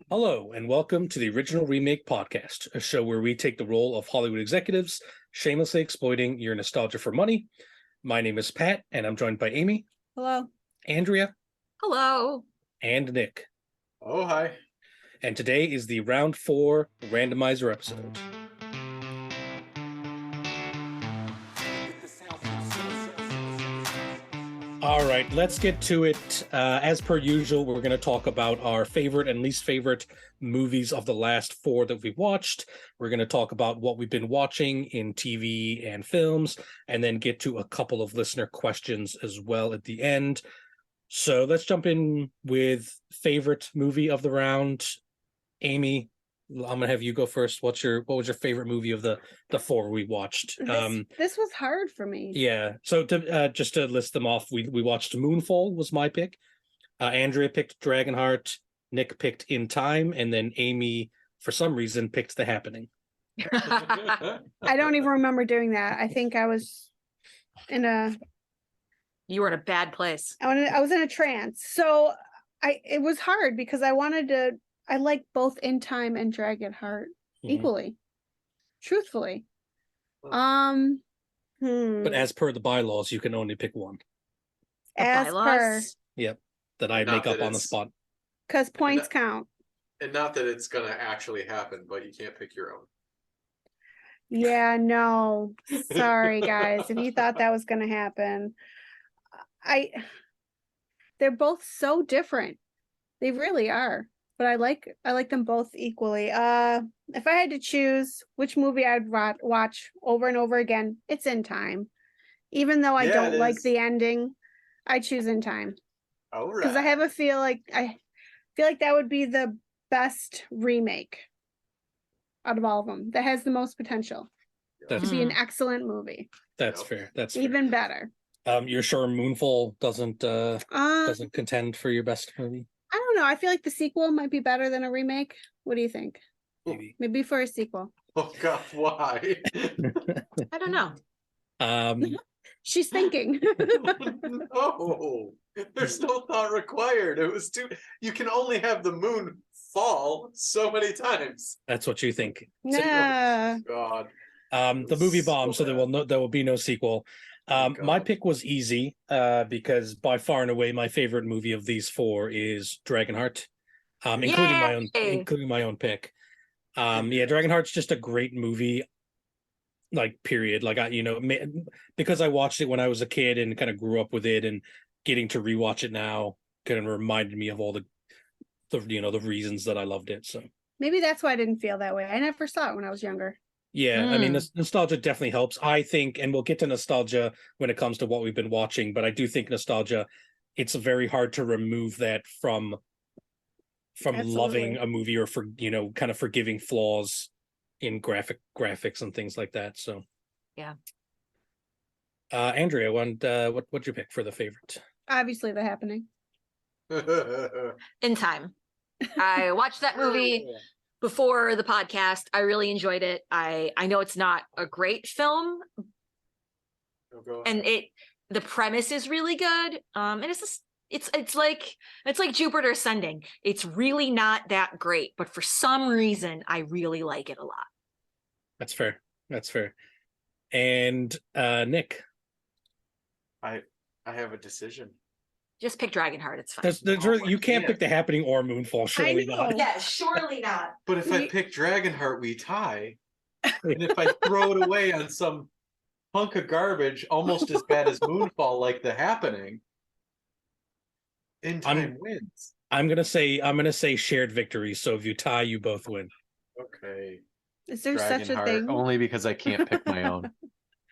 Hello, and welcome to the Original Remake Podcast, a show where we take the role of Hollywood executives, shamelessly exploiting your nostalgia for money. My name is Pat, and I'm joined by Amy. Hello. Andrea. Hello. And Nick. Oh, hi. And today is the Round 4 Randomizer episode. All right, let's get to it. As per usual, we're going to talk about our favorite and least favorite movies of the last 4 that we've watched. We're going to talk about what we've been watching in TV and films, and then get to a couple of listener questions as well at the end. So let's jump in with favorite movie of the round. Amy, I'm gonna have you go first. What was your favorite movie of the 4 we watched? This was hard for me. Yeah. So to just to list them off, we watched Moonfall was my pick. Andrea picked Dragonheart. Nick picked In Time, and then Amy, for some reason, picked The Happening. I don't even remember doing that. I think I was in a. You were in a bad place. I was in a trance. So it was hard because I wanted to. I like both In Time and Dragonheart equally, truthfully. But as per the bylaws, you can only pick one. As per. Yep, that I make up on the spot. Because points count. And not that it's going to actually happen, but you can't pick your own. Yeah, no. Sorry, guys. If you thought that was going to happen. They're both so different. They really are. But I like them both equally. If I had to choose which movie I'd watch over and over again, it's In Time. Even though I don't like the ending, I choose In Time. All right. Because I feel like that would be the best remake out of all of them. That has the most potential to be an excellent movie. That's fair. That's even better. You're sure Moonfall doesn't contend for your best movie? I don't know. I feel like the sequel might be better than a remake. What do you think? Maybe for a sequel. Oh God, why? I don't know. She's thinking. No, there's no thought required. It was too. You can only have the moon fall so many times. That's what you think. Yeah. Oh, God. The movie bombed, so there will be no sequel. My pick was easy because by far and away my favorite movie of these 4 is Dragonheart, including my own pick. Dragonheart's just a great movie, like period. Like because I watched it when I was a kid and kind of grew up with it, and getting to rewatch it now kind of reminded me of all the reasons that I loved it. So maybe that's why I didn't feel that way. I never saw it when I was younger. Yeah, I mean, nostalgia definitely helps, I think, and we'll get to nostalgia when it comes to what we've been watching, but I do think nostalgia, it's very hard to remove that from loving a movie or for, kind of forgiving flaws in graphics and things like that, so. Yeah. Andrea, what'd you pick for the favorite? Obviously, The Happening. In Time. I watched that movie before the podcast. I really enjoyed it. I know it's not a great film, and the premise is really good. And it's like Jupiter Ascending. It's really not that great, but for some reason I really like it a lot. That's fair. And Nick, I have a decision. Just pick Dragonheart. It's fine. You can't pick The Happening or Moonfall. Surely not. Yeah, surely not. But if I pick Dragonheart, we tie. And if I throw it away on some hunk of garbage, almost as bad as Moonfall, like The Happening, In Time wins. I'm gonna say shared victory. So if you tie, you both win. Okay. Is there such a thing? Only because I can't pick my own.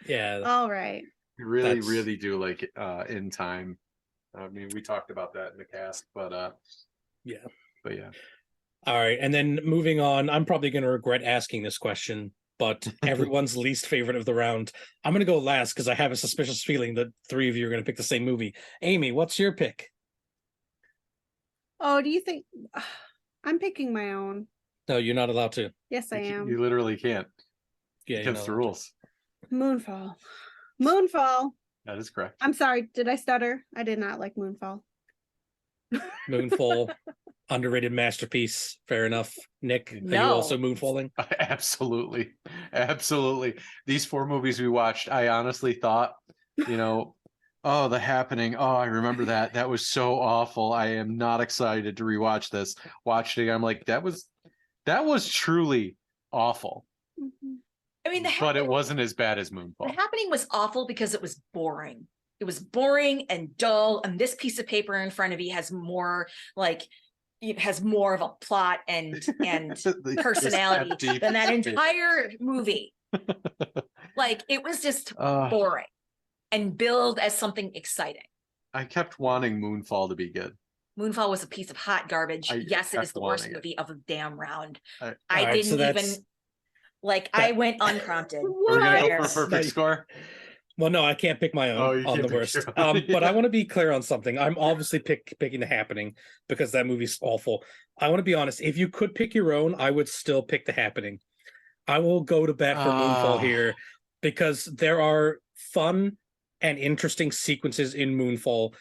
Yeah. All right. I really do like In Time. I mean, we talked about that in the cast, but yeah. All right, and then moving on, I'm probably going to regret asking this question, but everyone's least favorite of the round. I'm going to go last because I have a suspicious feeling that 3 of you are going to pick the same movie. Amy, what's your pick? Oh, do you think I'm picking my own? No, you're not allowed to. Yes, I am. You literally can't. Yeah, against the rules. Moonfall. That is correct. I'm sorry. Did I stutter? I did not like Moonfall. Moonfall. Underrated masterpiece. Fair enough. Nick, are you No. also moonfalling? Absolutely. Absolutely. These 4 movies we watched, I honestly thought, oh, The Happening. Oh, I remember that. That was so awful. I am not excited to rewatch this. Watched it. I'm like, that was truly awful. Mhm. I mean, But it wasn't as bad as Moonfall. The Happening was awful because it was boring. It was boring and dull. And this piece of paper in front of you has more of a plot and personality than that entire movie. Like, it was just boring and billed as something exciting. I kept wanting Moonfall to be good. Moonfall was a piece of hot garbage. Yes, it is the worst movie of the damn round. I went unprompted. Are we gonna go for a perfect score? Well, no, I can't pick my own on the worst. But I want to be clear on something. I'm obviously picking The Happening because that movie's awful. I want to be honest. If you could pick your own, I would still pick The Happening. I will go to bat for Moonfall here because there are fun and interesting sequences in Moonfall.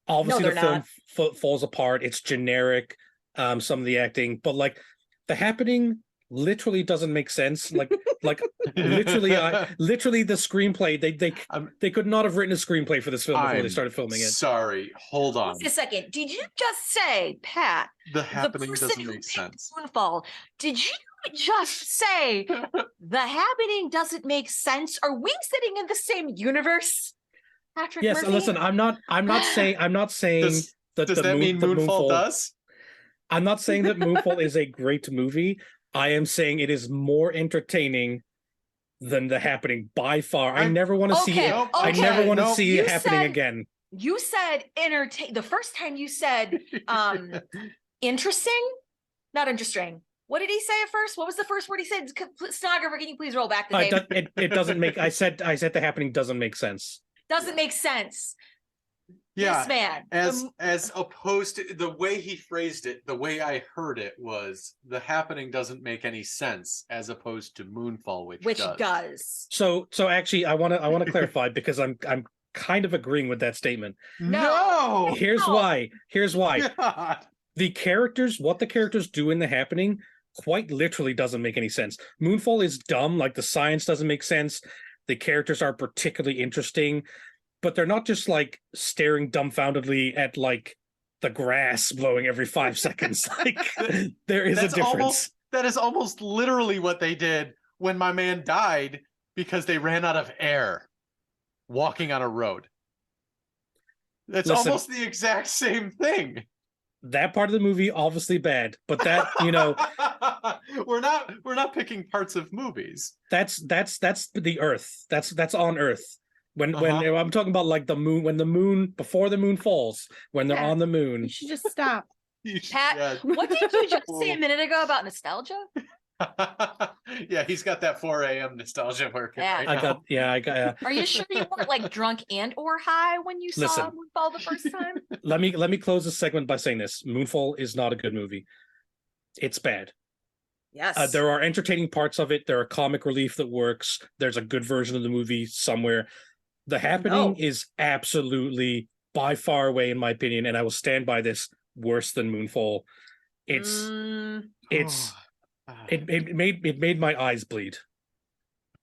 Obviously, the film falls apart. It's generic, some of the acting, but like The Happening literally doesn't make sense. Like literally the screenplay. They could not have written a screenplay for this film before they started filming it. Sorry, hold on. Wait a second. Did you just say, Pat? The Happening doesn't make sense. Moonfall. Did you just say The Happening doesn't make sense? Are we sitting in the same universe? Patrick Yes, Murphy? listen, I'm not saying Does that mean Moonfall does? I'm not saying that Moonfall is a great movie. I am saying it is more entertaining than The Happening by far. I never want to see it. I never want to see it happening again. You said the first time you said interesting, not interesting. What did he say at first? What was the first word he said? Stenographer, can you please roll back the tape? It doesn't make. I said The Happening doesn't make sense. Doesn't make sense. Yeah, this man. As opposed to the way he phrased it, the way I heard it was The Happening doesn't make any sense, as opposed to Moonfall, which does. So actually, I want to clarify because I'm kind of agreeing with that statement. No. Here's why. God. What the characters do in The Happening quite literally doesn't make any sense. Moonfall is dumb, like the science doesn't make sense. The characters are particularly interesting, but they're not just like staring dumbfoundedly at like the grass blowing every 5 seconds. Like there is a difference. That is almost literally what they did when my man died because they ran out of air walking on a road. That's almost the exact same thing. That part of the movie obviously bad, but that we're not picking parts of movies. That's the Earth. That's on Earth. When I'm talking about like the moon, before the moon falls, when they're on the moon. You should just stop. Pat, what did you just say a minute ago about nostalgia? Yeah, he's got that 4 a.m. nostalgia working. Yeah, I got. Are you sure you weren't like drunk and or high when you saw Moonfall the first time? Let me close this segment by saying this: Moonfall is not a good movie. It's bad. Yes. There are entertaining parts of it. There are comic relief that works. There's a good version of the movie somewhere. The Happening is absolutely, by far away, in my opinion, and I will stand by this, worse than Moonfall. It made my eyes bleed.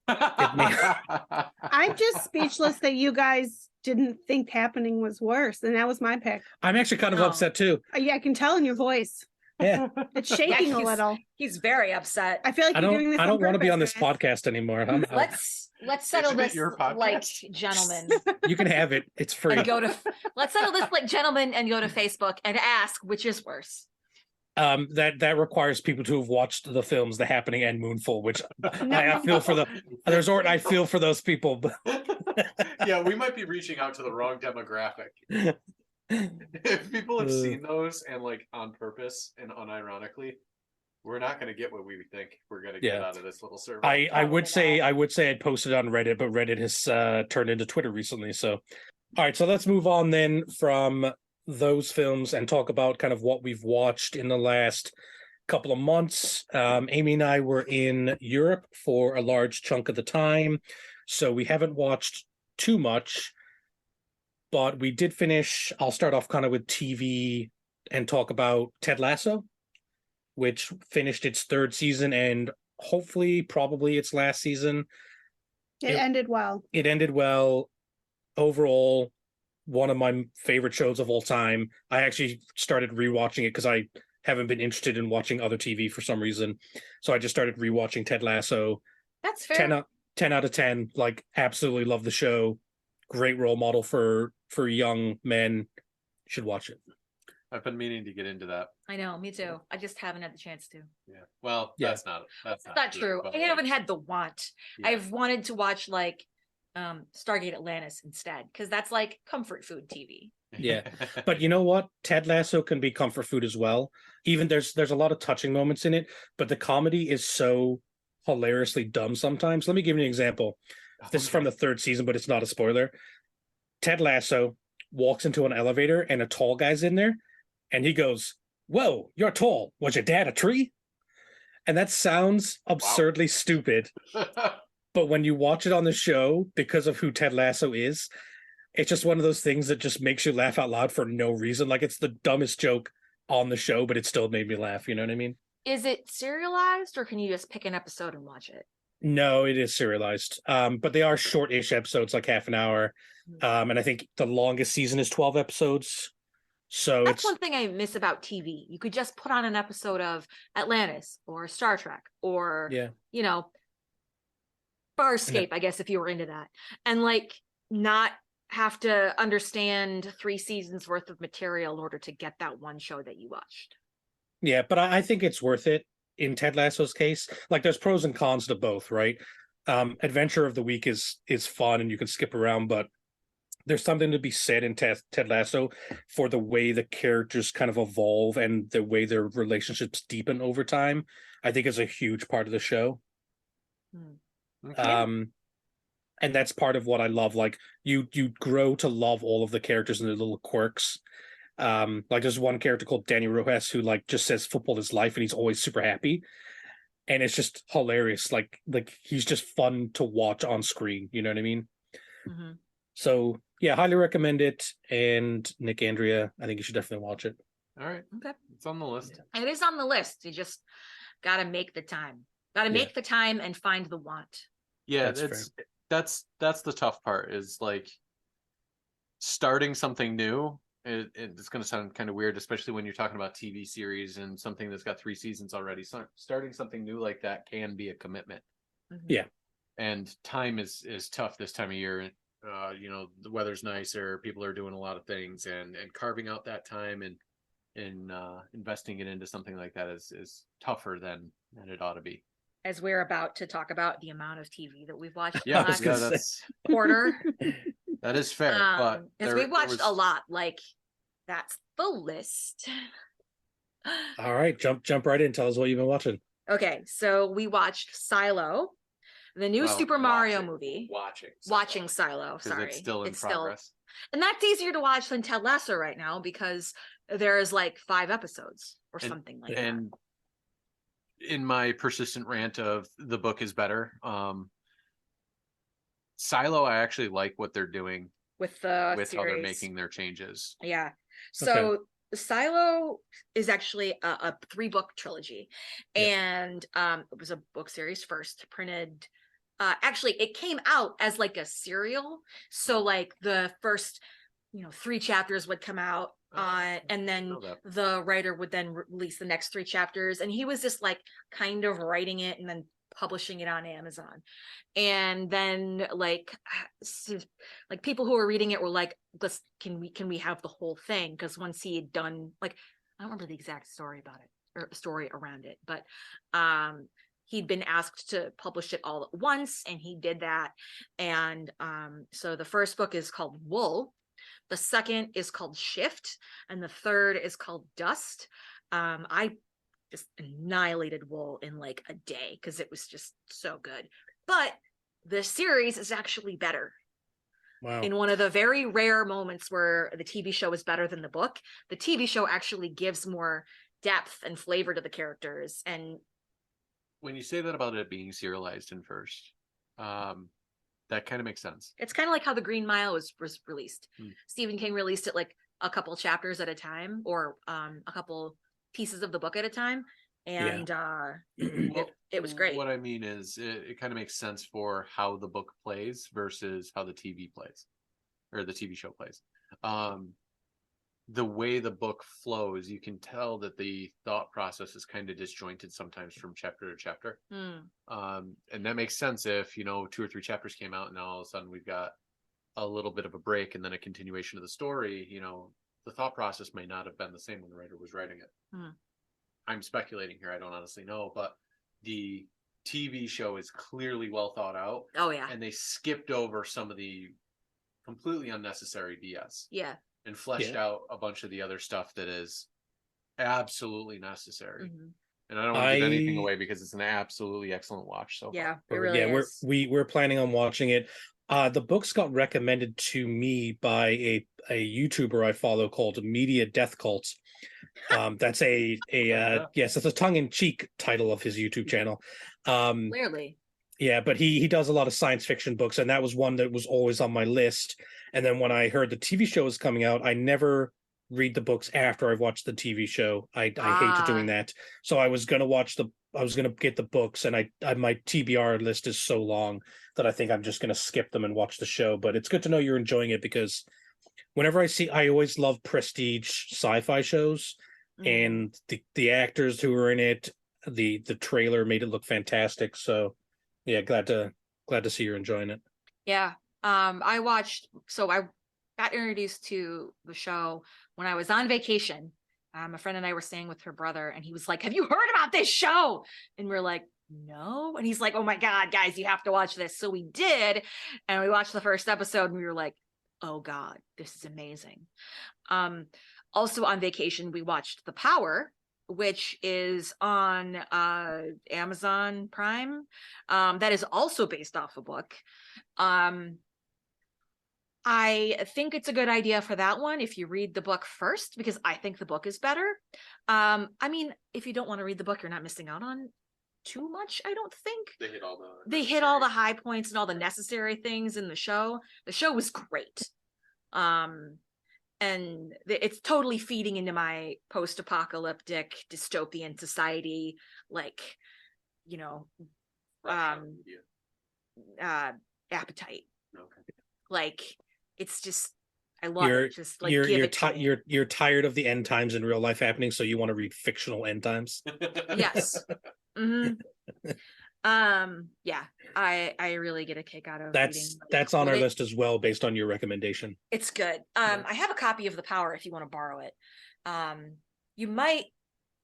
I'm just speechless that you guys didn't think Happening was worse, and that was my pick. I'm actually kind of upset too. Yeah, I can tell in your voice. Yeah, it's shaking a little. He's very upset. I feel like I don't want to be on this podcast anymore. Let's settle this like gentlemen. You can have it. It's free. And let's settle this like gentlemen and go to Facebook and ask which is worse. That requires people to have watched the films The Happening and Moonfall, which I feel for the resort. I feel for those people. Yeah, we might be reaching out to the wrong demographic. If people have seen those and like on purpose and unironically, we're not going to get what we think we're going to get out of this little survey. I would say I'd posted on Reddit, but Reddit has turned into Twitter recently. So, all right, so let's move on then from those films and talk about kind of what we've watched in the last couple of months. Amy and I were in Europe for a large chunk of the time, so we haven't watched too much, but we did finish. I'll start off kind of with TV and talk about Ted Lasso, which finished its third season and hopefully, probably its last season. It ended well. It ended well. Overall, one of my favorite shows of all time. I actually started rewatching it because I haven't been interested in watching other TV for some reason. So I just started rewatching Ted Lasso. That's fair. 10 out of 10. Like, absolutely love the show. Great role model for young men. Should watch it. I've been meaning to get into that. I know, me too. I just haven't had the chance to. Yeah. Well, Yeah. that's Not true. I haven't had the want. Yeah. I've wanted to watch like Stargate Atlantis instead, because that's like comfort food TV. Yeah. But you know what? Ted Lasso can be comfort food as well. Even there's a lot of touching moments in it, but the comedy is so hilariously dumb sometimes. Let me give you an example. This is from the third season, but it's not a spoiler. Ted Lasso walks into an elevator and a tall guy's in there, and he goes, "Whoa, you're tall. Was your dad a tree?" And that sounds absurdly stupid. But when you watch it on the show, because of who Ted Lasso is, it's just one of those things that just makes you laugh out loud for no reason. Like, it's the dumbest joke on the show, but it still made me laugh. You know what I mean? Is it serialized, or can you just pick an episode and watch it? No, it is serialized. But they are short-ish episodes, like half an hour. And I think the longest season is 12 episodes. So that's one thing I miss about TV. You could just put on an episode of Atlantis or Star Trek or, you know, Farscape, I guess, if you were into that. And like not have to understand 3 seasons worth of material in order to get that one show that you watched. Yeah, but I think it's worth it in Ted Lasso's case. Like, there's pros and cons to both, right? Adventure of the Week is fun and you can skip around, but there's something to be said in Ted Lasso for the way the characters kind of evolve and the way their relationships deepen over time. I think is a huge part of the show. Okay. And that's part of what I love. Like, you grow to love all of the characters and their little quirks. Like, there's one character called Danny Rojas who like just says football is life and he's always super happy. And it's just hilarious. Like he's just fun to watch on screen. You know what I mean? Mm-hmm. So yeah, highly recommend it. And Nick, Andrea, I think you should definitely watch it. All right. Okay. It's on the list. It is on the list. You just got to make the time. Got to make the time and find the want. Yeah, that's the tough part, is like starting something new. It's going to sound kind of weird, especially when you're talking about TV series and something that's got 3 seasons already. So starting something new like that can be a commitment. Mm-hmm. Yeah. And time is tough this time of year. You know, the weather's nicer, people are doing a lot of things, and carving out that time and investing it into something like that is tougher than it ought to be. As we're about to talk about the amount of TV that we've watched that's quarter. That is fair, but because we've watched a lot. Like, that's the list. All right, jump right in. Tell us what you've been watching. Okay, so we watched Silo, the new Super Mario movie. Watching Silo. Sorry, it's still in progress. And that's easier to watch than Ted Lasso right now because there's like 5 episodes or something like that. And in my persistent rant of the book is better, Silo, I actually like what they're doing with how they're making their changes. Yeah. So Silo is actually a 3-book trilogy, and it was a book series first printed. Actually, it came out as like a serial. So like the first, 3 chapters would come out. And then the writer would then release the next 3 chapters, and he was just like kind of writing it and then publishing it on Amazon. And then like people who were reading it were like, can we have the whole thing? Because once he had done, like, I don't remember the exact story about it or story around it, but he'd been asked to publish it all at once, and he did that. And so the first book is called Wool. The second is called Shift, and the third is called Dust. I just annihilated Wool in like a day because it was just so good. But the series is actually better. Wow. In one of the very rare moments where the TV show is better than the book, the TV show actually gives more depth and flavor to the characters. And when you say that about it being serialized in first, that kind of makes sense. It's kind of like how The Green Mile was released. Stephen King released it like a couple chapters at a time, or a couple pieces of the book at a time, and it was great. What I mean is, it kind of makes sense for how the book plays versus how the TV plays, or the TV show plays. The way the book flows, you can tell that the thought process is kind of disjointed sometimes from chapter to chapter. And that makes sense if, 2 or 3 chapters came out and now all of a sudden we've got a little bit of a break and then a continuation of the story. The thought process may not have been the same when the writer was writing it. I'm speculating here. I don't honestly know, but the TV show is clearly well thought out. Oh yeah. And they skipped over some of the completely unnecessary BS. Yeah. And fleshed out a bunch of the other stuff that is absolutely necessary. And I don't want to give anything away because it's an absolutely excellent watch. So yeah, it really is. We're planning on watching it. The books got recommended to me by a YouTuber I follow called Media Death Cult. That's yes, it's a tongue-in-cheek title of his YouTube channel. Clearly. Yeah, but he does a lot of science fiction books, and that was one that was always on my list. And then when I heard the TV show was coming out, I never read the books after I've watched the TV show. I hate doing that. So I was gonna get the books, and I my TBR list is so long that I think I'm just gonna skip them and watch the show. But it's good to know you're enjoying it, because whenever I always love prestige sci-fi shows, and the actors who are in it, the trailer made it look fantastic. So yeah, glad to see you're enjoying it. Yeah. I got introduced to the show when I was on vacation. A friend and I were staying with her brother, and he was like, "Have you heard about this show?" And we're like, "No." And he's like, "Oh my God, guys, you have to watch this." So we did. And we watched the first episode, and we were like, "Oh God, this is amazing." Also on vacation, we watched The Power, which is on Amazon Prime. That is also based off a book. I think it's a good idea for that one if you read the book first, because I think the book is better. I mean, if you don't want to read the book, you're not missing out on too much, I don't think. They hit all the high points and all the necessary things in the show. The show was great. And it's totally feeding into my post-apocalyptic dystopian society, appetite. Okay. Like, it's just, I love it. Just like you're tired of the end times in real life happening, so you want to read fictional end times. Yes. Yeah, I really get a kick out of that's on our list as well, based on your recommendation. It's good. I have a copy of The Power if you want to borrow it. You might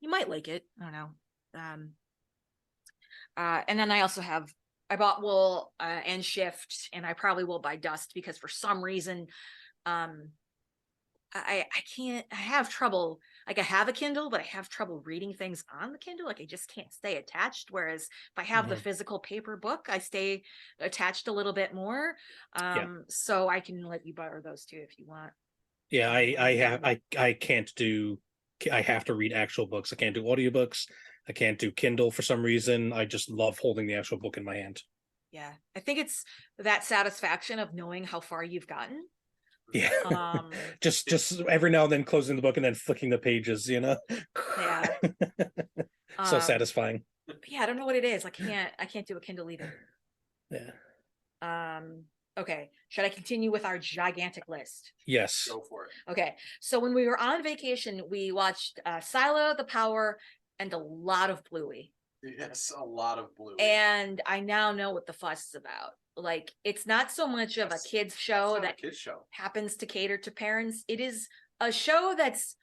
like it. I don't know. And then I also I bought Wool and Shift, and I probably will buy Dust, because for some reason I have trouble. Like, I have a Kindle, but I have trouble reading things on the Kindle. Like, I just can't stay attached. Whereas if I have the physical paper book, I stay attached a little bit more. So I can let you borrow those too if you want. Yeah, I can't do. I have to read actual books. I can't do audiobooks. I can't do Kindle for some reason. I just love holding the actual book in my hand. Yeah, I think it's that satisfaction of knowing how far you've gotten. Yeah. Just every now and then closing the book and then flicking the pages, Yeah. So satisfying. Yeah, I don't know what it is. I can't do a Kindle either. Yeah. Okay. Should I continue with our gigantic list? Yes. Go for it. Okay. So when we were on vacation, we watched Silo, The Power, and a lot of Bluey. Yes, a lot of Bluey. And I now know what the fuss is about. Like, it's not so much of a kids show that happens to cater to parents. It is a show that's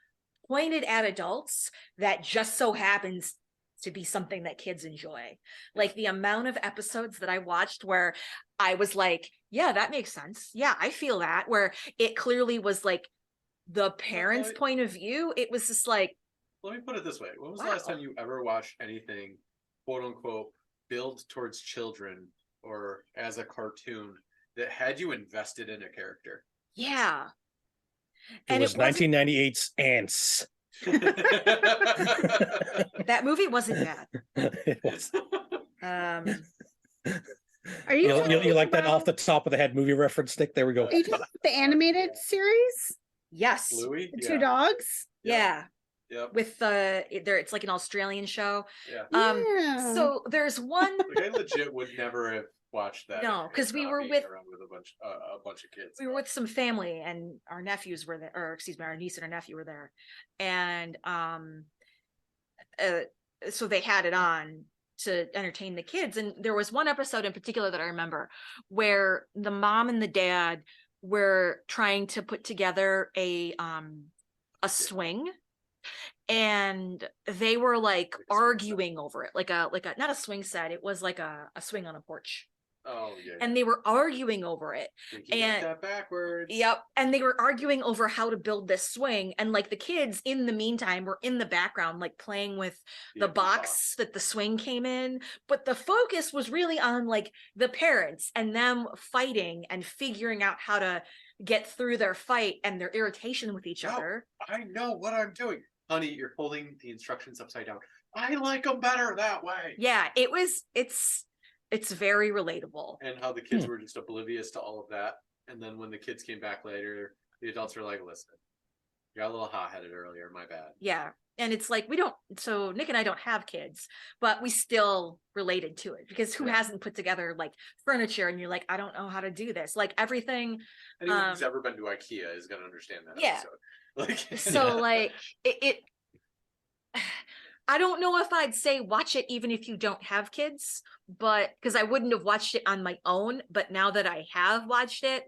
pointed at adults that just so happens to be something that kids enjoy. Like, the amount of episodes that I watched where I was like, yeah, that makes sense. Yeah, I feel that. Where it clearly was like the parents' point of view. It was just like, let me put it this way. When was the last time you ever watched anything, quote unquote, build towards children or as a cartoon that had you invested in a character? Yeah. It was 1998's Ants. That movie wasn't bad. It was. Are you like that off the top of the head movie reference, Nick? There we go. Are you talking about the animated series? Yes. Bluey? The two dogs. Yeah. Yep. With it's like an Australian show. Yeah. Yeah. So there's one. Like I legit would never have watched that. No, because we were being with around with a bunch of kids. we were with some family, and our nephews were there, or excuse me, our niece and our nephew were there, and so they had it on to entertain the kids. And there was one episode in particular that I remember where the mom and the dad were trying to put together a swing, and they were like arguing over it, like a not a swing set, it was like a swing on a porch. Oh yeah. And they were arguing over it. And that backwards. Yep. And they were arguing over how to build this swing. And like the kids in the meantime were in the background, like playing with the box that the swing came in. But the focus was really on like the parents and them fighting and figuring out how to get through their fight and their irritation with each other. I know what I'm doing. Honey, you're holding the instructions upside down. I like them better that way. Yeah, it's very relatable. And how the kids were just oblivious to all of that. And then when the kids came back later, the adults were like, listen, you got a little hot-headed earlier, my bad. Yeah. And it's like, so Nick and I don't have kids, but we still related to it, because who hasn't put together like furniture and you're like, I don't know how to do this. Like everything. Anyone who's ever been to IKEA is going to understand that episode. Like, so like it I don't know if I'd say watch it even if you don't have kids, but because I wouldn't have watched it on my own. But now that I have watched it,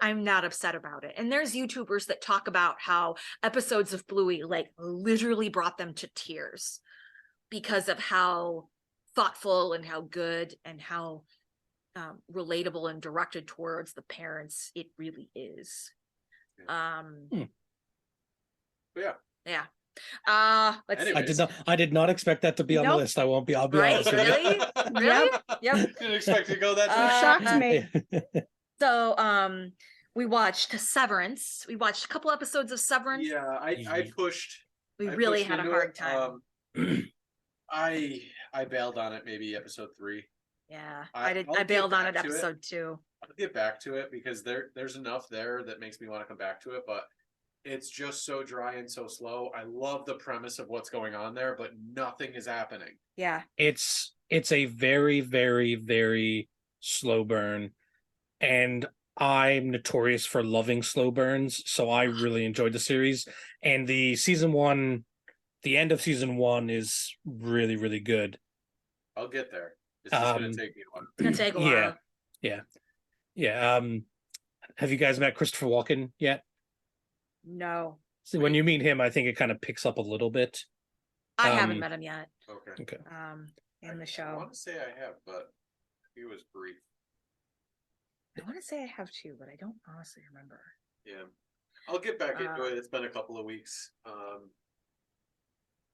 I'm not upset about it. And there's YouTubers that talk about how episodes of Bluey like literally brought them to tears because of how thoughtful and how good and how relatable and directed towards the parents it really is. Yeah. Let's see. I did not expect that to be on the list. I'll be honest with you. Really? Yep. Didn't expect to go that shocked me. So we watched Severance. We watched a couple episodes of Severance. Yeah, I pushed. We really had a hard time. I bailed on it maybe episode 3. Yeah, I did. I bailed on it episode 2. I'll get back to it because there's enough there that makes me want to come back to it, but it's just so dry and so slow. I love the premise of what's going on there, but nothing is happening. Yeah. It's a very, very, very slow burn. And I'm notorious for loving slow burns. So I really enjoyed the series. And the end of season 1 is really, really good. I'll get there. It's just going to take me a while. It's going to take a while. Yeah. Have you guys met Christopher Walken yet? No. So when you meet him, I think it kind of picks up a little bit. I haven't met him yet. Okay. In the show. I want to say I have, but it was brief. I want to say I have too, but I don't honestly remember. Yeah. I'll get back into it. It's been a couple of weeks.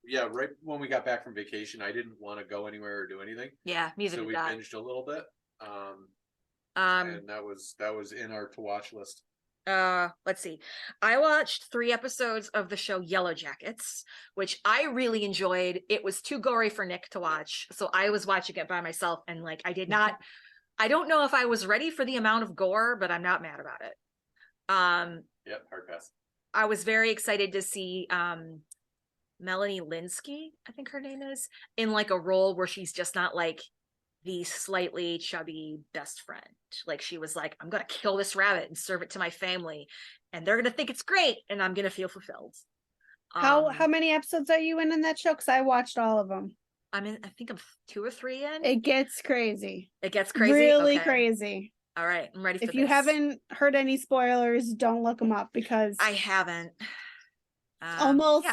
Yeah, right when we got back from vacation, I didn't want to go anywhere or do anything. Yeah, neither did I. So we binged a little bit. And that was in our to watch list. Let's see. I watched 3 episodes of the show Yellow Jackets, which I really enjoyed. It was too gory for Nick to watch, so I was watching it by myself, and like I don't know if I was ready for the amount of gore, but I'm not mad about it. Yep, hard pass. I was very excited to see Melanie Linsky, I think her name is, in like a role where she's just not like the slightly chubby best friend. Like she was like, I'm gonna kill this rabbit and serve it to my family, and they're gonna think it's great, and I'm gonna feel fulfilled. How many episodes are you in that show? Because I watched all of them. I think I'm 2 or 3 in. It gets crazy. It gets crazy. Really crazy. All right, I'm ready for this. If you haven't heard any spoilers, don't look them up because I haven't. Almost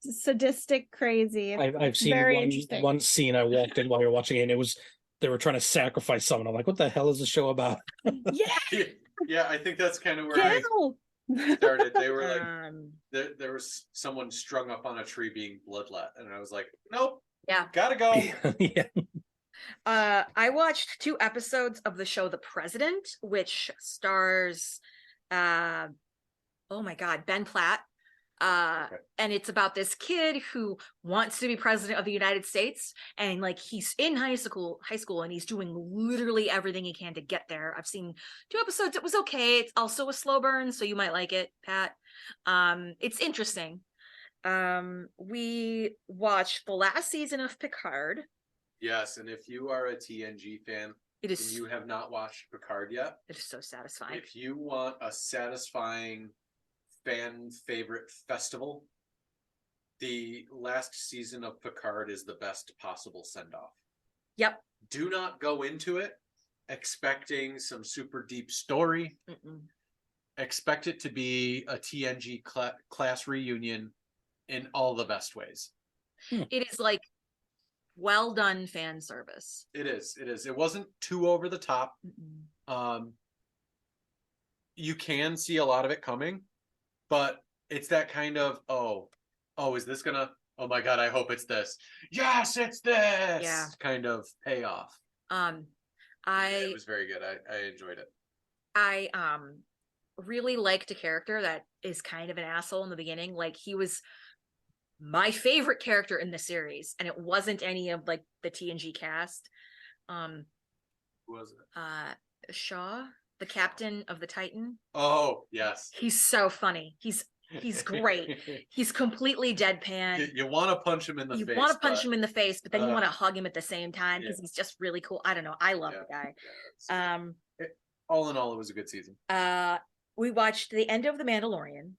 sadistic crazy. I've seen one scene. I walked in while you're watching it, and they were trying to sacrifice someone. I'm like, what the hell is the show about? Yeah, I think that's kind of where I started. They were like, there was someone strung up on a tree being bloodlet, and I was like, nope. Yeah, gotta go. Yeah. I watched 2 episodes of the show The President, which stars oh my god, Ben Platt, And it's about this kid who wants to be president of the United States, and like he's in high school, and he's doing literally everything he can to get there. I've seen 2 episodes. It was okay. It's also a slow burn, so you might like it, Pat. It's interesting. We watched the last season of Picard. Yes, and if you are a TNG fan It and is. you have not watched Picard yet, It is so satisfying. if you want a satisfying fan favorite festival, the last season of Picard is the best possible send-off. Yep. Do not go into it expecting some super deep story. Mm-mm. Expect it to be a TNG class reunion in all the best ways. It is like well done fan service. It is. It wasn't too over the top. Mm-mm. You can see a lot of it coming, but it's that kind of, oh, is this gonna, oh my God, I hope it's this. Yes, it's this. Yeah. Kind of payoff. It was very good. I enjoyed it. I really liked a character that is kind of an asshole in the beginning. Like, he was my favorite character in the series, and it wasn't any of like the TNG cast. Who was it? Shaw, the captain of the Titan. Oh, yes. He's so funny. He's great. He's completely deadpan. You want to punch him in the face. You want to punch him in the face, but then you want to hug him at the same time because he's just really cool. I don't know. I love the guy. All in all, it was a good season. We watched the end of The Mandalorian.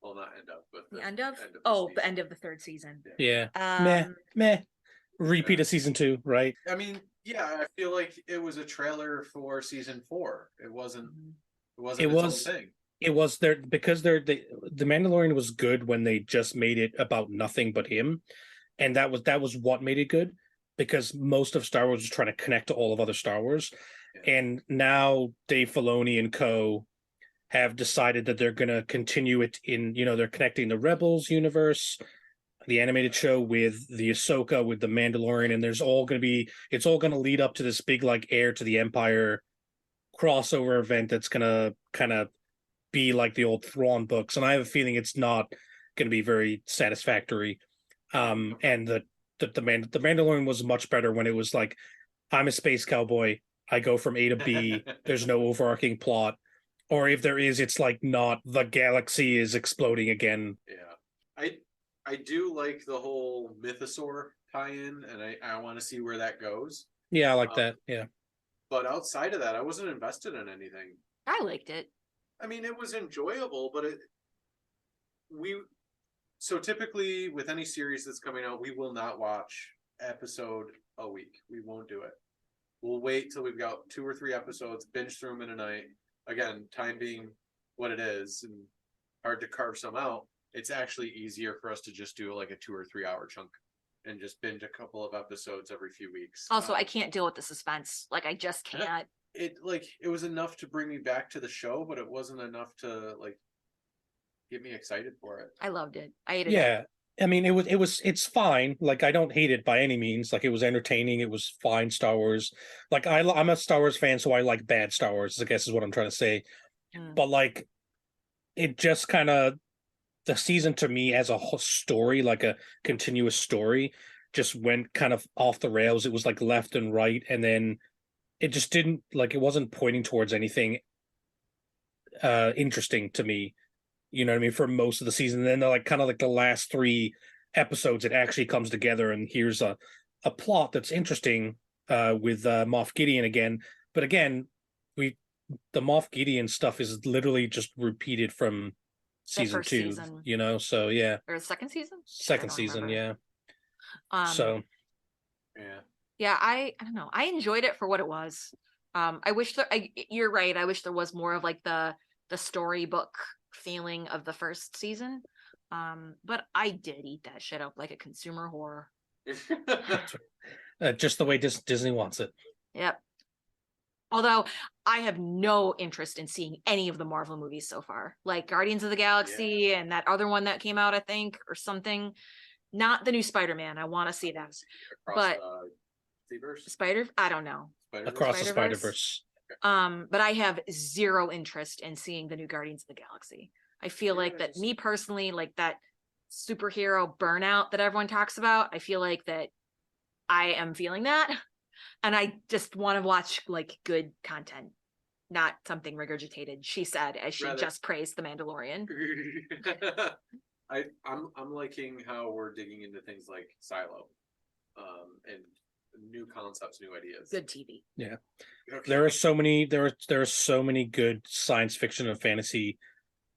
Well, not end up, but the end of season. The end of the 3rd season. Yeah. Meh. Repeat of season 2, right? I mean, yeah, I feel like it was a trailer for season 4. It wasn't. It wasn't. Its own thing. It was there because the Mandalorian was good when they just made it about nothing but him, and that was what made it good, because most of Star Wars was trying to connect to all of other Star Wars, and now Dave Filoni and co. have decided that they're going to continue it in, they're connecting the Rebels universe, the animated show, with the Ahsoka, with the Mandalorian, and it's all going to lead up to this big like Heir to the Empire crossover event that's going to kind of be like the old Thrawn books, and I have a feeling it's not going to be very satisfactory. And the Mandalorian was much better when it was like, I'm a space cowboy, I go from A to B, there's no overarching plot. Or if there is, it's like not the galaxy is exploding again. Yeah. I do like the whole Mythosaur tie-in, and I want to see where that goes. Yeah, I like that. Yeah. But outside of that, I wasn't invested in anything. I liked it. I mean, it was enjoyable, but so typically with any series that's coming out, we will not watch episode a week. We won't do it. We'll wait till we've got 2 or 3 episodes, binge through them in a night. Again, time being what it is and hard to carve some out, it's actually easier for us to just do like a 2 or 3 hour chunk and just binge a couple of episodes every few weeks. Also, I can't deal with the suspense. Like, I just can't. It was enough to bring me back to the show, but it wasn't enough to like get me excited for it. I loved it. I hated it. Yeah. I mean, it's fine. Like, I don't hate it by any means. Like, it was entertaining. It was fine Star Wars. Like, I'm a Star Wars fan, so I like bad Star Wars, I guess is what I'm trying to say. But like, it just kind of, the season to me as a whole story, like a continuous story, just went kind of off the rails. It was like left and right, and then it just didn't, like, it wasn't pointing towards anything interesting to me. You know what I mean? For most of the season. And then they're like kind of like the last 3 episodes, it actually comes together, and here's a plot that's interesting with Moff Gideon again. But again, the Moff Gideon stuff is literally just repeated from season 2. Season. So yeah. Or the second season? Second season, remember. Yeah. Yeah. Yeah, I don't know. I enjoyed it for what it was. I wish you're right. I wish there was more of like the storybook feeling of the first season. But I did eat that shit up like a consumer horror. Just the way Disney wants it. Yep. Although I have no interest in seeing any of the Marvel movies so far, like Guardians of the Galaxy and that other one that came out, I think, or something. Not the new Spider-Man. I want to see that. But I don't know. Across the Spider-Verse. But I have zero interest in seeing the new Guardians of the Galaxy. I feel like that me personally, like that superhero burnout that everyone talks about, I feel like that I am feeling that. And I just want to watch like good content, not something regurgitated, she said, as she just praised The Mandalorian. I'm liking how we're digging into things like Silo, and new concepts, new ideas. Good TV. Yeah. Okay. There are so many good science fiction and fantasy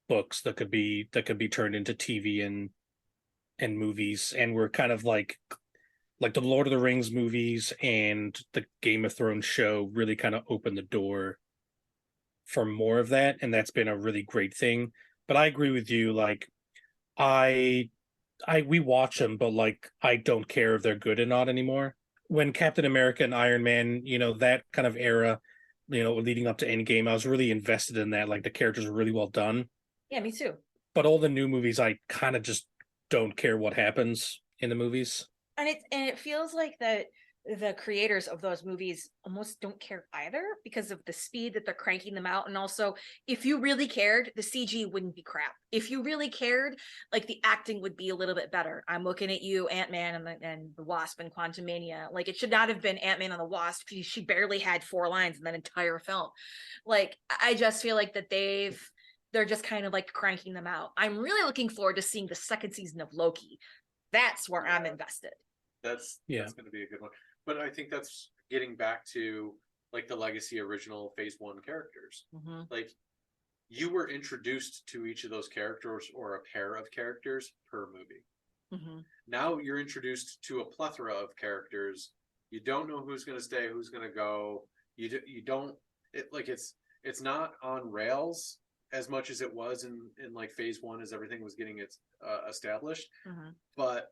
books that could be turned into TV and movies, and we're kind of like the Lord of the Rings movies and the Game of Thrones show really kind of opened the door for more of that, and that's been a really great thing. But I agree with you, like we watch them, but like I don't care if they're good or not anymore. When Captain America and Iron Man, that kind of era, leading up to Endgame, I was really invested in that. Like the characters were really well done. Yeah, me too. But all the new movies, I kind of just don't care what happens in the movies. And it feels like that the creators of those movies almost don't care either, because of the speed that they're cranking them out. And also, if you really cared, the CG wouldn't be crap. If you really cared, like the acting would be a little bit better. I'm looking at you, Ant-Man and the Wasp and Quantumania. Like it should not have been Ant-Man and the Wasp. She barely had 4 lines in that entire film. Like I just feel like that they're just kind of like cranking them out. I'm really looking forward to seeing the 2nd season of Loki. That's where I'm invested. That's going to be a good one. But I think that's getting back to like the legacy original Phase 1 characters. Mm-hmm. Like you were introduced to each of those characters or a pair of characters per movie. Mm-hmm. Now you're introduced to a plethora of characters. You don't know who's going to stay, who's going to go. You don't. It's not on rails as much as it was in like Phase 1 as everything was getting established. Mm-hmm. But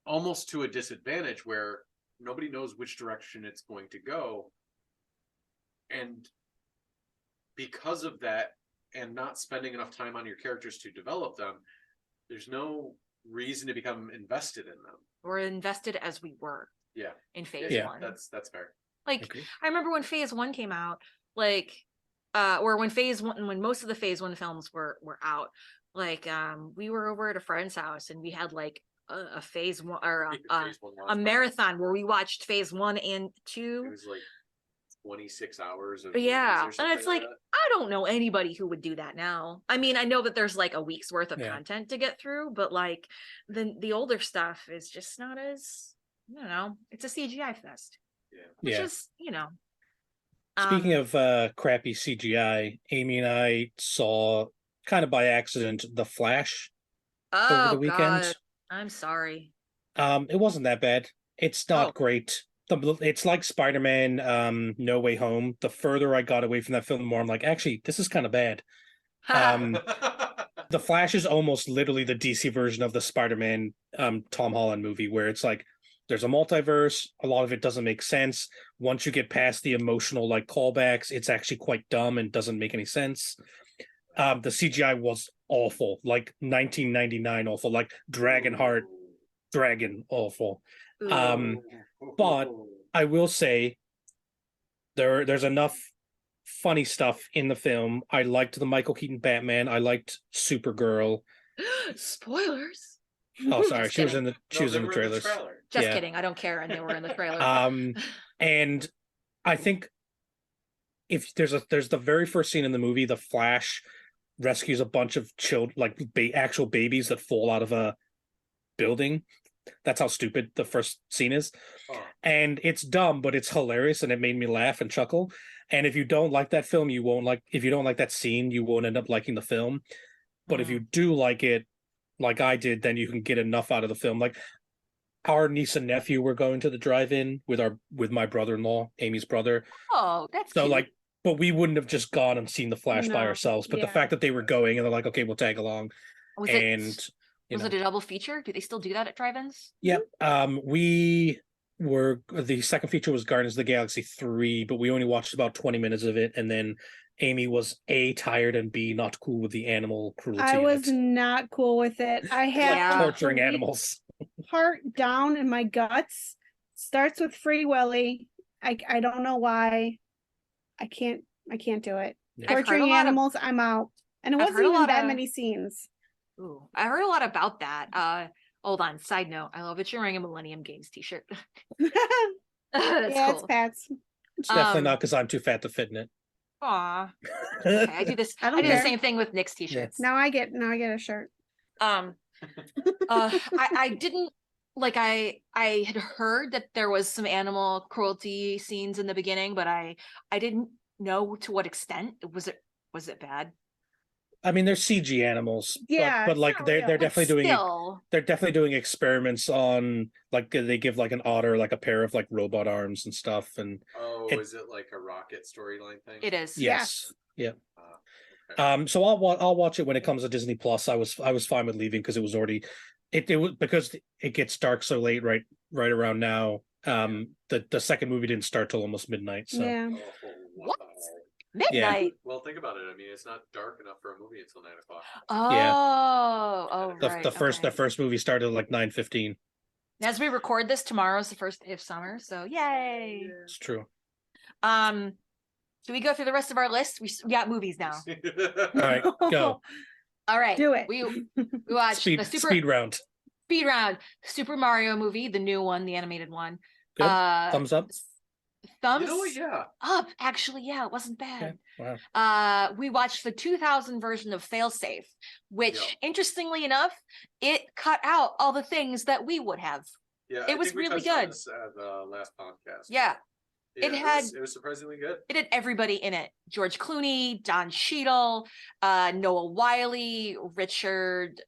almost to a disadvantage where nobody knows which direction it's going to go. And because of that, and not spending enough time on your characters to develop them, there's no reason to become invested in them. We're invested as we were. Yeah. In Phase 1. That's fair. Like Okay. I remember when Phase 1 came out, like or when Phase 1, when most of the Phase 1 films were out, like we were over at a friend's house and we had like a Phase 1 or a marathon where we watched Phase 1 and 2. It was like 26 hours of and it's like I don't know anybody who would do that now. I mean, I know that there's like a week's worth of content to get through, but like the older stuff is just not as, I don't know, it's a CGI fest. Which is, Speaking of crappy CGI, Amy and I saw kind of by accident The Flash over the weekend. God. I'm sorry. It wasn't that bad. It's not great. It's like Spider-Man No Way Home. The further I got away from that film, the more I'm like, actually, this is kind of bad. The Flash is almost literally the DC version of the Spider-Man Tom Holland movie, where it's like there's a multiverse. A lot of it doesn't make sense. Once you get past the emotional like callbacks, it's actually quite dumb and doesn't make any sense. The CGI was awful, like 1999 awful, like Dragon awful. But I will say there's enough funny stuff in the film. I liked the Michael Keaton Batman. I liked Supergirl. Spoilers. Oh, sorry. She was in the trailers. Just kidding. I don't care. And they were in the trailer. And I think if there's the very first scene in the movie, the Flash rescues a bunch of children, like actual babies that fall out of a building. That's how stupid the first scene is. And it's dumb, but it's hilarious, and it made me laugh and chuckle. And if you don't like that film, if you don't like that scene, you won't end up liking the film. But if you do like it, like I did, then you can get enough out of the film. Like our niece and nephew were going to the drive-in with my brother-in-law, Amy's brother. Oh, that's so cute. Like, but we wouldn't have just gone and seen the Flash by ourselves. But the fact that they were going and they're like, okay, we'll tag along. Was it a double feature? Do they still do that at drive-ins? Yep. The second feature was Guardians of the Galaxy 3, but we only watched about 20 minutes of it, and then Amy was A, tired, and B, not cool with the animal cruelty. I was not cool with it. I had torturing animals. Heart down in my guts. Starts with Free Willy. I don't know why. I can't do it. Yeah. Torturing animals, I'm out. And it I've wasn't heard a even lot that of- many scenes. Ooh, I heard a lot about that. Hold on. Side note: I love that you're wearing a Millennium Games T-shirt. That's Yeah, it's cool. Pat's. It's definitely not because I'm too fat to fit in it. Aw. Okay, I do this. I I don't do the care. same thing with Nick's T-shirts. Now I get a shirt. I didn't like. I had heard that there was some animal cruelty scenes in the beginning, but I didn't know to what extent. Was it bad? I mean, they're CG animals, Yeah, but it's like not they're real. they're But definitely doing Still, they're definitely doing experiments on like they give like an otter like a pair of like robot arms and stuff, and Oh, It- is it like a rocket storyline thing? it is. yes, yeah. Okay. So I'll watch it when it comes to Disney Plus. I was fine with leaving because it was already it was because it gets dark so late right around now. The second movie didn't start till almost midnight. So Yeah. Oh, What? wow. Midnight. Well, think about it. I mean, it's not dark enough for a movie until 9 o'clock. Yeah. Oh, the right. the first okay. the first movie started at like 9:15. As we record this, tomorrow's the first day of summer, so yay. It's true. Should we go through the rest of our list? We got movies now. All right, go. All right, Do it. We watched the Speed round. speed round Super Mario movie, the new one, the animated one. Good. Thumbs up. Thumbs You know what? Yeah. up. Actually, yeah, it wasn't bad. Okay. Wow. We watched the 2000 version of Failsafe, which, Yeah. interestingly enough, it cut out all the things that we would have. Yeah. It I was think we really touched on good. this at the last podcast. Yeah, Yeah, had- it was surprisingly good. it had everybody in it: George Clooney, Don Cheadle, Noah Wiley, Richard.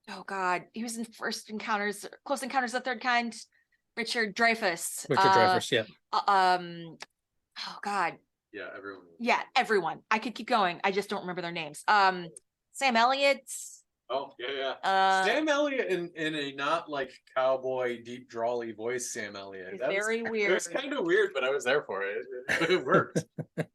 Oh God, he was in Close Encounters of the Third Kind. Richard Dreyfuss. Richard Dreyfuss, yeah. Oh God. Yeah, everyone. Yeah, everyone. I could keep going. I just don't remember their names. Sam Elliott. Oh, yeah. Sam Elliott in a not like cowboy deep drawly voice. Sam Elliott. It's That was- very It weird. was kind of weird, but I was there for it. It worked.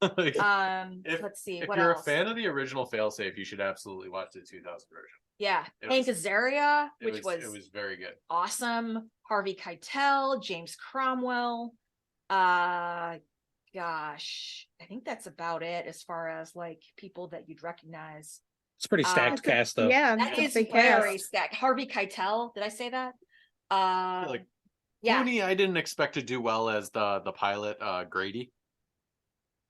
Like, Let's see. if What you're else? a fan of the original Failsafe, you should absolutely watch the 2000 version. Yeah, It Hank was- Azaria, It which was it was very good. awesome. Harvey Keitel, James Cromwell. Gosh, I think that's about it as far as like people that you'd recognize. It's a pretty stacked cast though. Yeah, That that's a is big very cast. stacked. Harvey Keitel, did I say that? Like Yeah. Clooney, I didn't expect to do well as the pilot Grady.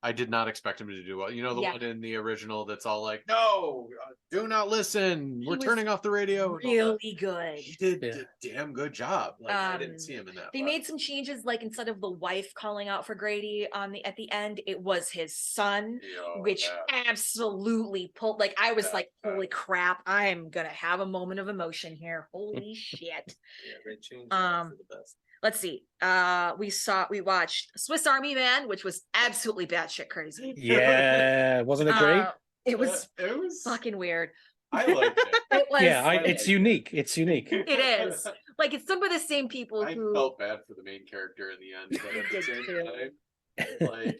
I did not expect him to do well. You know, the Yeah. one in the original that's all like, no, do not listen. We're was turning off the radio. and all that. Really good. He did Yeah. a damn good job. Like I didn't see him in that. They but- made some changes, like instead of the wife calling out for Grady at the end, it was his son, Yeah, which yeah. absolutely pulled. Like I was Yeah, like, yeah. holy crap, I'm gonna have a moment of emotion here. Holy shit. Yeah, they changed it Um, for the best. Let's see. We watched Swiss Army Man, which was absolutely batshit crazy. Yeah, wasn't it great? It was It was fucking weird. I liked it. It was. Yeah, it's unique. It's unique. It is. Like it's done by the same people I who. felt bad for the main character in the end, but at the did same too. time, like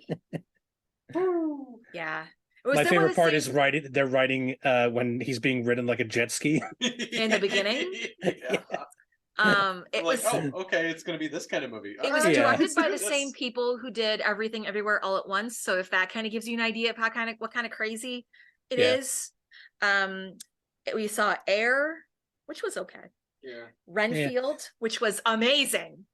Yeah. It was My done by favorite the part same- is they're writing when he's being ridden like a jet ski. In the beginning? Yeah. It I'm was. like, oh, okay, it's gonna be this kind of movie. It was Alright, Yeah. directed let's by do the same this. people who did Everything Everywhere All at Once. So if that kind of gives you an idea of what kind of crazy it Yeah. is. We saw Air, which was okay. Yeah, Renfield, which was amazing.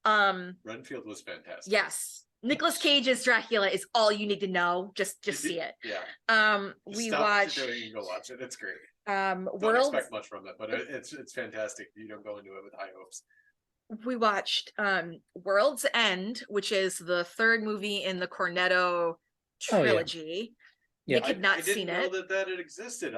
Renfield was fantastic. Yes. Nicolas Cage's Dracula is all you need to know. Just see it. Yeah, We stop watched what you're doing and go watch it. It's great. Don't World's expect much from it, but it's fantastic. You don't go into it with high hopes. we watched World's End, which is the third movie in the Cornetto Oh, yeah. trilogy. Yeah. Nick had not I didn't seen know it. that it existed.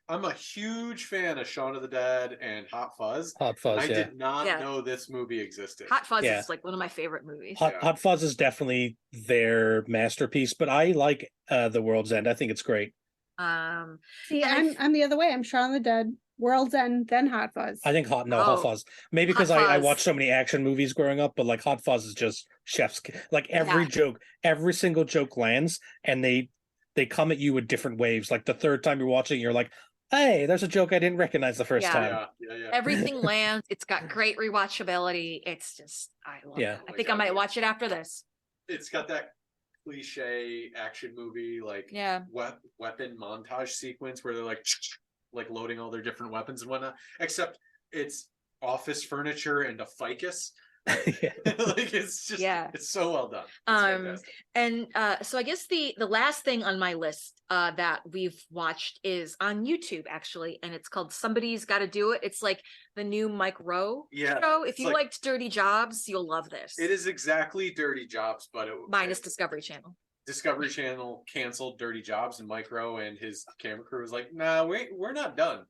I'm a huge fan of Shaun of the Dead and Hot Fuzz. Hot Fuzz, I yeah. did not Yeah. know this movie existed. Hot Fuzz Yeah. is like one of my favorite movies. Hot Fuzz is definitely their masterpiece, but I like The World's End. I think it's great. See, And I'm the other way. I'm Shaun of the Dead, World's End, then Hot Fuzz. I think Hot Oh. Fuzz. Maybe Hot because I Fuzz. watched so many action movies growing up, but like Hot Fuzz is just like every Yeah. joke, every single joke lands, and they come at you with different waves. Like the third time you're watching, you're like, hey, there's a joke I didn't recognize the first Yeah. time. Yeah. Everything lands. It's got great rewatchability. It's just I love Yeah. it. I Oh my think I God, might yeah. watch it after this. It's got that cliche action movie like Yeah. weapon montage sequence where they're like loading all their different weapons and whatnot, except it's office furniture and a ficus. Yeah. Like it's just it's so well done. It's fantastic. So I guess the last thing on my list that we've watched is on YouTube actually, and it's called Somebody's Gotta Do It. It's like the new Mike Rowe show. If you liked Dirty Jobs, you'll love this. It is exactly Dirty Jobs, but minus Discovery Channel. Discovery Channel canceled Dirty Jobs, and Mike Rowe and his camera crew was like, "Nah, we're not done."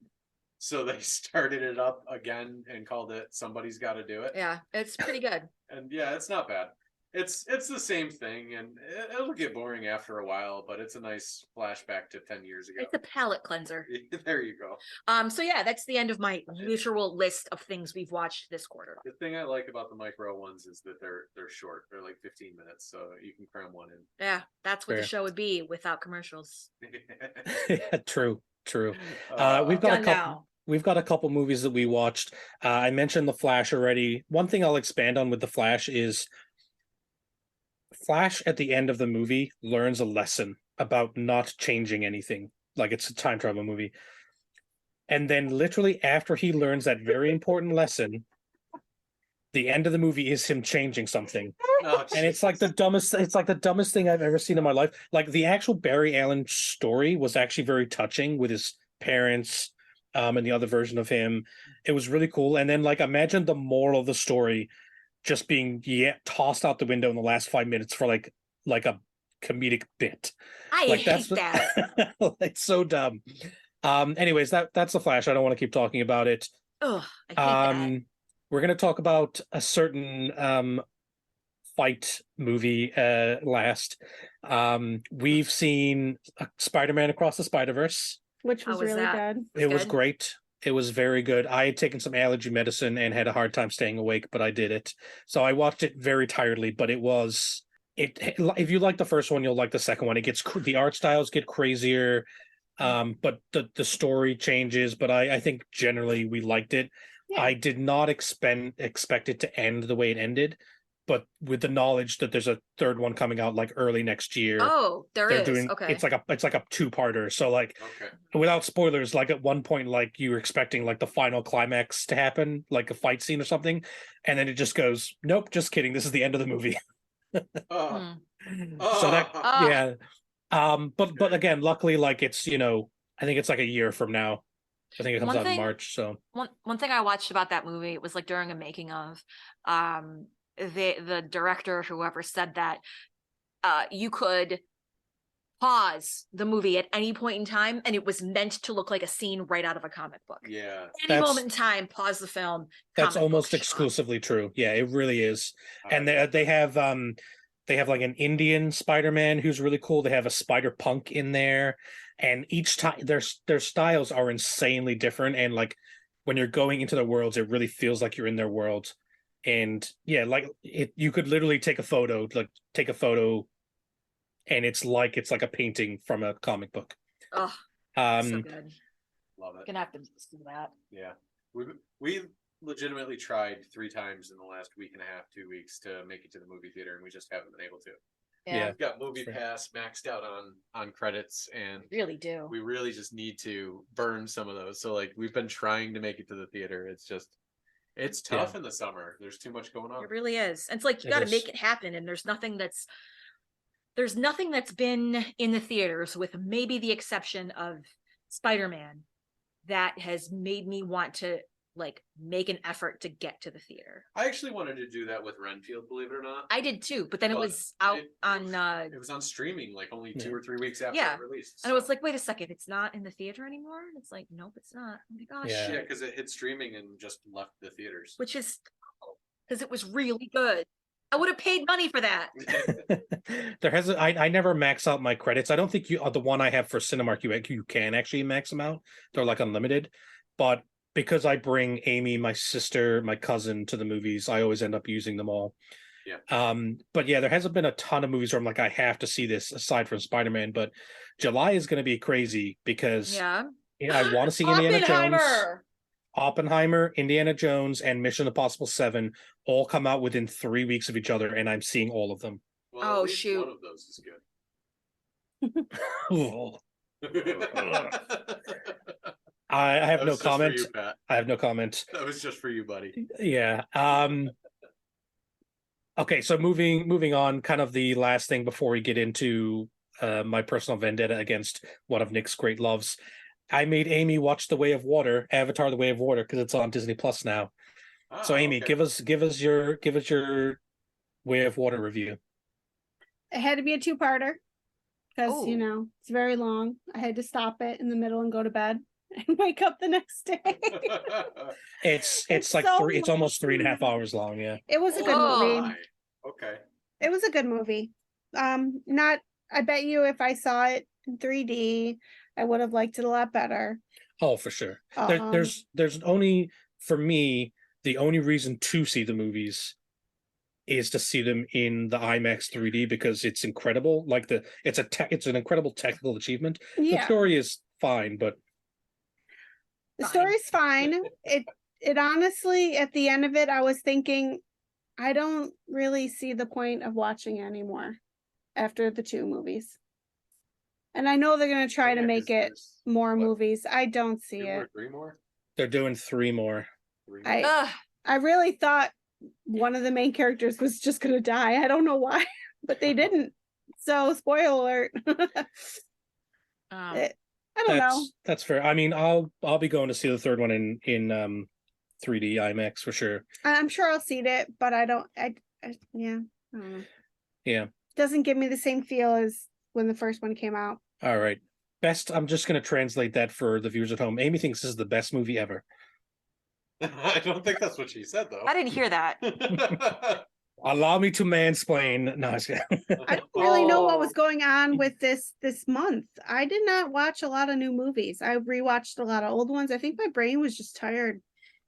So they started it up again and called it Somebody's Gotta Do It. Yeah, it's pretty good. And yeah, it's not bad. It's the same thing, and it'll get boring after a while, but it's a nice flashback to 10 years ago. It's a palate cleanser. There you go. So yeah, that's the end of my literal list of things we've watched this quarter. The thing I like about the micro ones is that they're short. They're like 15 minutes, so you can cram one in. Yeah, that's what the show would be without commercials. Yeah, true. We've got a couple movies that we watched. I mentioned The Flash already. One thing I'll expand on with The Flash is Flash at the end of the movie learns a lesson about not changing anything. Like it's a time travel movie. And then literally after he learns that very important lesson, the end of the movie is him changing something. Oh, and it's like the dumbest thing I've ever seen in my life. Like the actual Barry Allen story was actually very touching with his parents and the other version of him. It was really cool. And then like imagine the moral of the story just being tossed out the window in the last 5 minutes for like a comedic bit. I hate that. It's so dumb. Anyways, that's The Flash. I don't want to keep talking about it. Oh, I hate that. We're going to talk about a certain fight movie last. We've seen Spider-Man Across the Spider-Verse, which was really good. It was great. It was very good. I had taken some allergy medicine and had a hard time staying awake, but I did it. So I watched it very tiredly, but if you like the first one, you'll like the second one. The art styles get crazier, but the story changes. But I think generally we liked it. Yeah. I did not expect it to end the way it ended, but with the knowledge that there's a third one coming out like early next year. Oh, they're is. Okay. It's like a two-parter. So like without spoilers, like at one point, like you were expecting like the final climax to happen, like a fight scene or something. And then it just goes, nope, just kidding. This is the end of the movie. So yeah. But again, luckily, like it's, I think it's like a year from now. I think it comes out in March. So one thing I watched about that movie was like during a making of, the director or whoever said that you could pause the movie at any point in time and it was meant to look like a scene right out of a comic book. Yeah. Any moment in time, pause the film. That's almost exclusively true. Yeah, it really is. And they have like an Indian Spider-Man who's really cool. They have a Spider-Punk in there. And each time their styles are insanely different. And like when you're going into the worlds, it really feels like you're in their world. And yeah, like you could literally take a photo, and it's like a painting from a comic book. Oh, so good. Love it. Gonna have to do that. Yeah, we legitimately tried 3 times in the last week and a half, 2 weeks to make it to the movie theater, and we just haven't been able to. Yeah, we've got Movie Pass maxed out on credits, and really do. We really just need to burn some of those. So like we've been trying to make it to the theater. It's tough in the summer. There's too much going on. It really is. And it's like you got to make it happen. And there's nothing that's been in the theaters, with maybe the exception of Spider-Man, that has made me want to like make an effort to get to the theater. I actually wanted to do that with Renfield, believe it or not. I did too, but then it was out on it was on streaming like only 2 or 3 weeks after it released. So. And it was like, wait a second, it's not in the theater anymore? And it's like, nope, it's not. Oh my gosh. Yeah, because it hit streaming and just left the theaters. Which is because it was really good. I would have paid money for that. I never max out my credits. I don't think the one I have for Cinemark you can actually max them out. They're like unlimited. But because I bring Amy, my sister, my cousin to the movies, I always end up using them all. Yeah. But yeah, there hasn't been a ton of movies where I'm like, I have to see this aside from Spider-Man. But July is going to be crazy because I want to see Indiana Jones, Oppenheimer, Indiana Jones, and Mission Impossible 7 all come out within 3 weeks of each other, and I'm seeing all of them. Well, Oh, at least shoot. one of those is good. Oh. I have That no was just for comment. you, Pat. I have no comment. That was just for you, buddy. Yeah. Okay, so moving on, kind of the last thing before we get into my personal vendetta against one of Nick's great loves. I made Amy watch The Way of Water, Avatar: The Way of Water, because it's on Disney Plus now. So Amy, Okay. give us your Way of Water review. It had to be a two-parter because Oh. it's very long. I had to stop it in the middle and go to bed and wake up the next day. It's like so it's almost 3.5 long. hours long. Yeah. It was a good Oh. movie. Okay. It was a good movie. Not. I bet you if I saw it in 3D, I would have liked it a lot better. Oh, for sure. Um, There's only, for me, the only reason to see the movies is to see them in the IMAX 3D because it's incredible. Like it's an incredible technical achievement. The yeah, story is fine, but the Fine. story's fine. It honestly, at the end of it, I was thinking, I don't really see the point of watching it anymore after the two movies. And I know they're going to try to make it more movies. I don't see it. 3 more? they're doing 3 more. 3 more. Ugh. I really thought one of the main characters was just going to die. I don't know why, but they didn't. So, spoiler alert. I don't know. That's fair. I mean, I'll be going to see the third one in 3D IMAX for sure. I'm sure I'll see it, but I don't know. Yeah. Doesn't give me the same feel as when the first one came out. All right. Best. I'm just going to translate that for the viewers at home. Amy thinks this is the best movie ever. I don't think that's what she said, though. I didn't hear that. Allow me to mansplain. No, I don't really know what was going on with this month. I did not watch a lot of new movies. I rewatched a lot of old ones. I think my brain was just tired.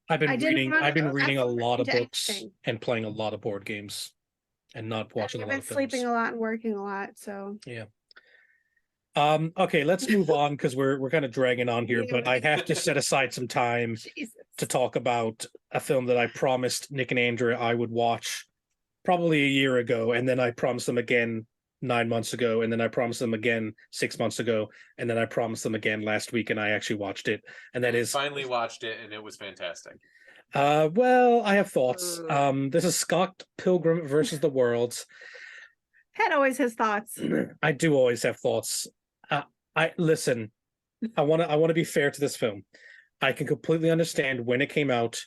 I've been reading a lot of into books anything. and playing a lot of board games and not watching a I've lot been of films. sleeping a lot and working a lot, so Yeah. Okay, let's move on because we're kind of dragging on here, but I have to set aside some time Jesus. to talk about a film that I promised Nick and Andrea I would watch probably a year ago, and then I promised them again 9 months ago, and then I promised them again 6 months ago, and then I promised them again last week, and I actually watched it, and that is finally watched it, and it was fantastic. Well, I have thoughts. This is Scott Pilgrim versus the World. Pat always has thoughts. I do always have thoughts. I listen. I want to be fair to this film. I can completely understand when it came out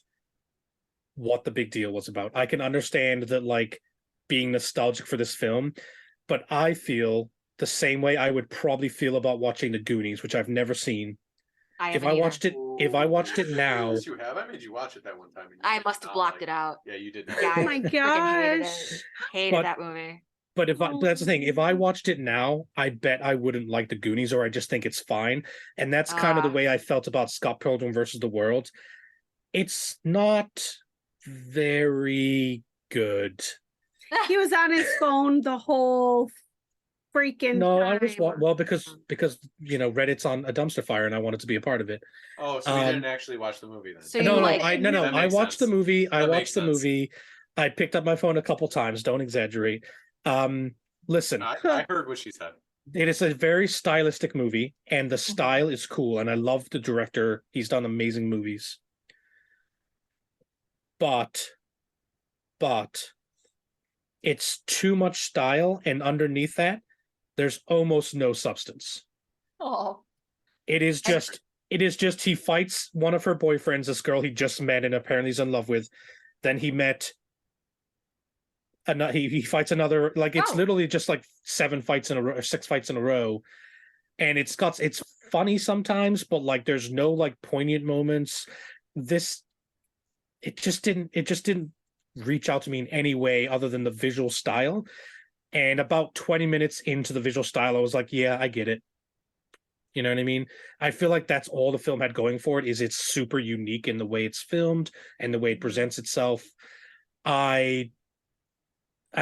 what the big deal was about. I can understand that, like, being nostalgic for this film, but I feel the same way I would probably feel about watching The Goonies, which I've never seen. If I watched it now, Yes, you have. I made you watch it that one time. I must have blocked it out. Yeah, you did. Yeah, Oh I my freaking gosh. hated that movie. but that's the thing. If I watched it now, I bet I wouldn't like The Goonies, or I just think it's fine. And that's kind of the way I felt about Scott Pilgrim versus the World. It's not very good. He was on his phone the whole freaking time. Because Reddit's on a dumpster fire and I wanted to be a part of it. Oh, so you didn't actually watch the movie then? So I watched the movie. I watched the sense. movie. I picked up my phone a couple times. Don't exaggerate. Listen, I heard what she said. it is a very stylistic movie, and the style is cool, and I love the director. He's done amazing movies. But it's too much style, and underneath that, there's almost no substance. Oh. It is just he fights one of her boyfriends, this girl he just met and apparently he's in love with. Then he met he fights another, like, it's literally just like 7 fights in a row or 6 fights in a row. And it's funny sometimes, but like there's no like poignant moments. It just didn't reach out to me in any way other than the visual style. And about 20 minutes into the visual style, I was like, yeah, I get it. You know what I mean? I feel like that's all the film had going for it, is it's super unique in the way it's filmed and the way it presents itself. I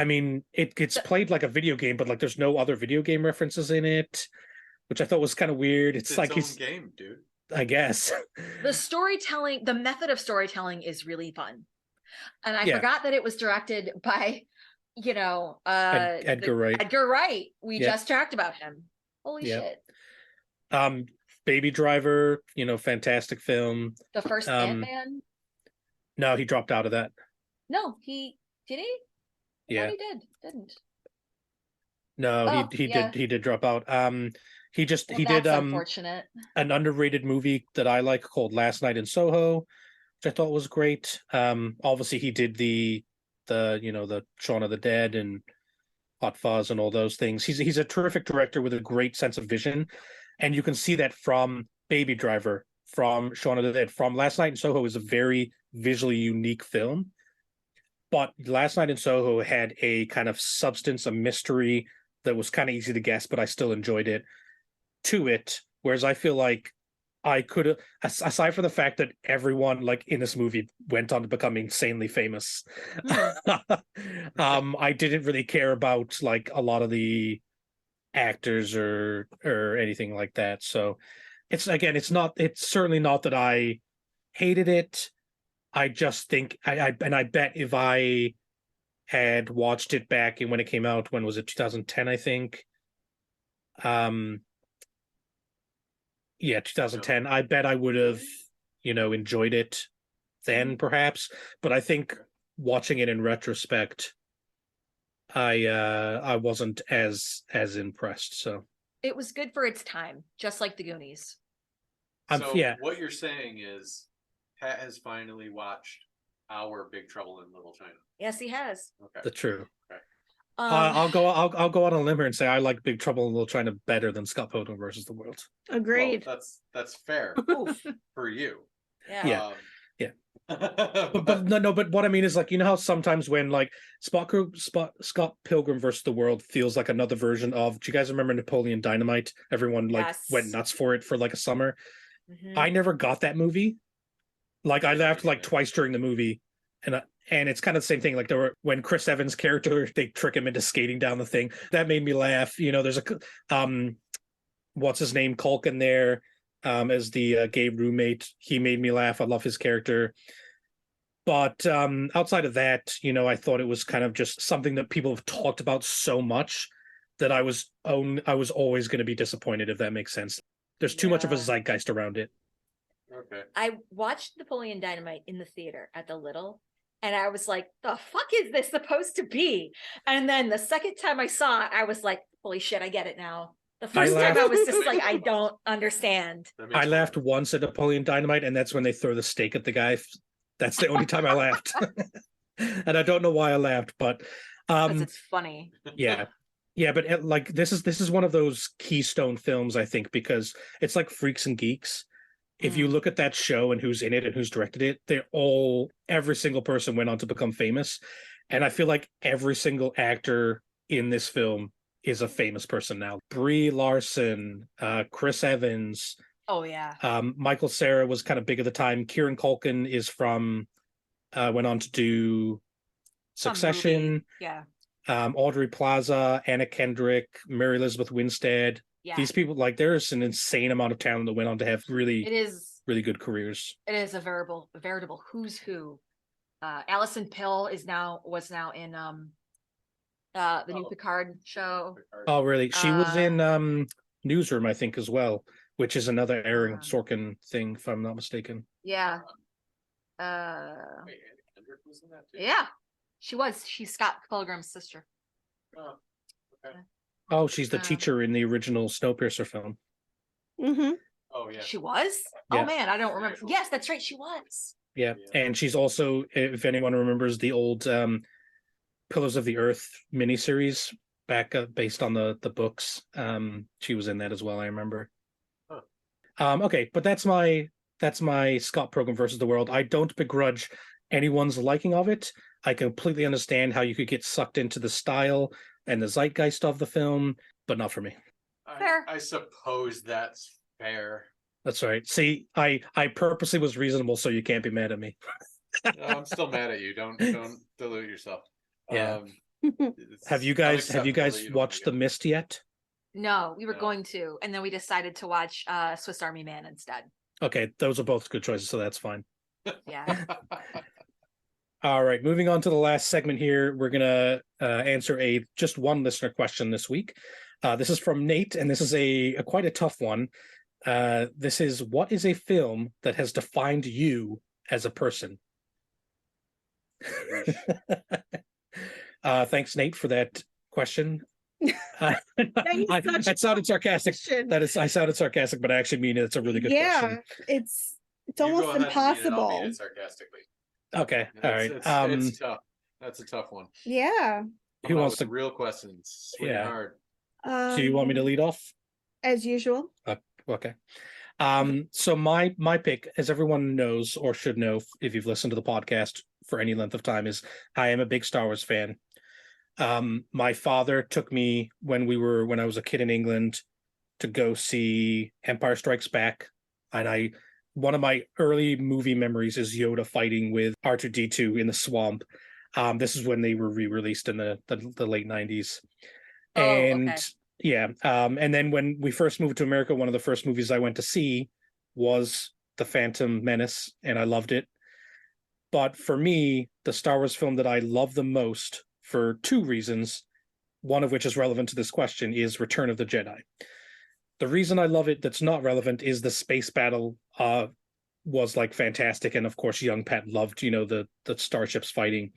mean, it gets played like a video game, but like there's no other video game references in it, which I thought was kind of weird. It's like its own game, dude. I guess. The storytelling, the method of storytelling is really fun. And I forgot that it was directed by Edgar Wright. Edgar Wright. We Yep. just talked about him. Holy Yep. shit. Baby Driver, fantastic film. The first Ant-Man? No, he dropped out of that. No, did he? I Yeah. thought he didn't. No, he did drop out. He That's did unfortunate. an underrated movie that I like called Last Night in Soho, which I thought was great. Obviously he did the Shaun of the Dead and Hot Fuzz and all those things. He's a terrific director with a great sense of vision, and you can see that from Baby Driver, from Shaun of the Dead, from Last Night in Soho is a very visually unique film. But Last Night in Soho had a kind of substance, a mystery that was kind of easy to guess, but I still enjoyed it to it. Whereas I feel like I could have, aside from the fact that everyone like in this movie went on to become insanely famous, I didn't really care about like a lot of the actors or anything like that. So it's certainly not that I hated it. I just think I bet if I had watched it back and when it came out, when was it, 2010, I think. 2010. I bet I would have, enjoyed it then perhaps. But I think watching it in retrospect, I wasn't as impressed. So it was good for its time, just like the Goonies. What you're saying is Pat has finally watched our Big Trouble in Little China. Yes, he has. Okay. The true. Okay. I'll go on a limb here and say I like Big Trouble in Little China better than Scott Pilgrim versus the World. Agreed. Well, that's fair for you. Yeah. But what I mean is, like, how sometimes when like Scott Pilgrim versus the World feels like another version of, do you guys remember Napoleon Dynamite? Everyone went nuts for it for like a summer. Mm-hmm. I never got that movie. Like I laughed like twice during the movie, and it's kind of the same thing. Like when Chris Evans' character, they trick him into skating down the thing. That made me laugh. There's a what's his name, Culkin there, as the gay roommate. He made me laugh. I love his character. But outside of that, I thought it was kind of just something that people have talked about so much that I was always going to be disappointed, if that makes sense. There's too much of a zeitgeist around it. Okay. I watched Napoleon Dynamite in the theater at the Little, and I was like, the fuck is this supposed to be? And then the second time I saw it, I was like, holy shit, I get it now. The first time I was just like, I don't understand. I laughed once at Napoleon Dynamite, and that's when they throw the steak at the guy. That's the only time I laughed. And I don't know why I laughed, but because it's funny. Yeah, but like this is one of those keystone films, I think, because it's like Freaks and Geeks. If you look at that show and who's in it and who's directed it, every single person went on to become famous. And I feel like every single actor in this film is a famous person now. Brie Larson, Chris Evans. Oh yeah. Michael Cera was kind of big at the time. Kieran Culkin is went on to do Succession. Yeah. Audrey Plaza, Anna Kendrick, Mary Elizabeth Winstead. Yeah. These people, like, there's an insane amount of talent that went on to have really good careers. It is a veritable who's who. Alison Pill was now in the new Picard show. Oh, really? She was in Newsroom, I think, as well, which is another Aaron Sorkin thing, if I'm not mistaken. Yeah. Wait, Anna Kendrick was in that too? Yeah, she was. She's Scott Pilgrim's sister. Oh, okay. Oh, she's the teacher in the original Snowpiercer film. Mm-hmm. Oh, yeah. She was? Yeah. Oh, man, I don't remember. Yes, that's right. She was. Yeah. And she's also, if anyone remembers, the old Pillars of the Earth miniseries back based on the books. She was in that as well, I remember. Huh. Okay, but that's my Scott Pilgrim versus the World. I don't begrudge anyone's liking of it. I completely understand how you could get sucked into the style and the zeitgeist of the film, but not for me. Fair. I suppose that's fair. That's right. See, I purposely was reasonable, so you can't be mad at me. No, I'm still mad at you. Don't dilute yourself. Yeah. Have you guys watched The Mist yet? No, we were going to, and then we decided to watch Swiss Army Man instead. Okay, those are both good choices, so that's fine. Yeah. All right, moving on to the last segment here. We're gonna answer just one listener question this week. This is from Nate, and this is a quite a tough one. This is, what is a film that has defined you as a person? Thanks, Nate, for that question. That sounded sarcastic. I sounded sarcastic, but I actually mean it's a really good question. It's almost impossible. Mean it sarcastically. Okay, all right. It's tough. That's a tough one. Yeah. Who wants to? Real questions? Swing hard. Do you want me to lead off? As usual. Okay. So my pick, as everyone knows or should know if you've listened to the podcast for any length of time, is I am a big Star Wars fan. My father took me when I was a kid in England to go see Empire Strikes Back, and one of my early movie memories is Yoda fighting with R2-D2 in the swamp. This is when they were re-released in the late 90s. And okay. Yeah. And then when we first moved to America, one of the first movies I went to see was The Phantom Menace, and I loved it. But for me, the Star Wars film that I love the most, for two reasons, one of which is relevant to this question, is Return of the Jedi. The reason I love it that's not relevant is the space battle was like fantastic, and of course young Pat loved, the starships fighting.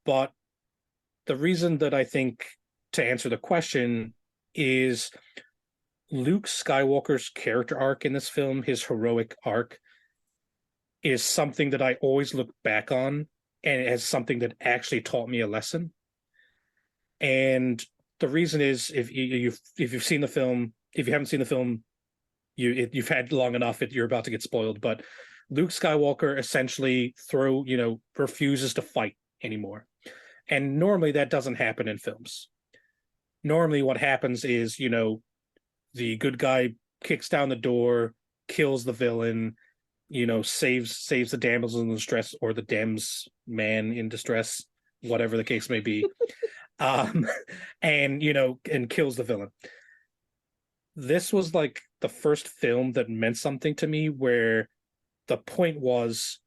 But the reason that I think, to answer the question, is Luke Skywalker's character arc in this film, his heroic arc, is something that I always look back on, and as something that actually taught me a lesson. And the reason is, if you've seen the film, if you haven't seen the film, you've had long enough. You're about to get spoiled. But Luke Skywalker essentially refuses to fight anymore, and normally that doesn't happen in films. Normally, what happens is, the good guy kicks down the door, kills the villain, saves the damsel in distress, or the dam's man in distress, whatever the case may be, and kills the villain. This was like the first film that meant something to me, where the point was,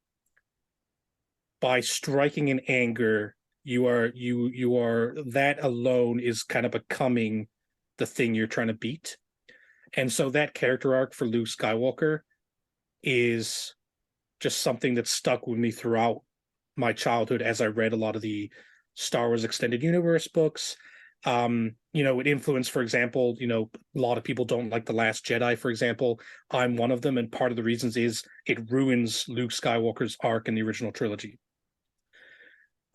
by striking in anger, you are that alone is kind of becoming the thing you're trying to beat. And so that character arc for Luke Skywalker is just something that stuck with me throughout my childhood as I read a lot of the Star Wars Extended Universe books. It influenced, for example, a lot of people don't like The Last Jedi, for example. I'm one of them, and part of the reasons is it ruins Luke Skywalker's arc in the original trilogy.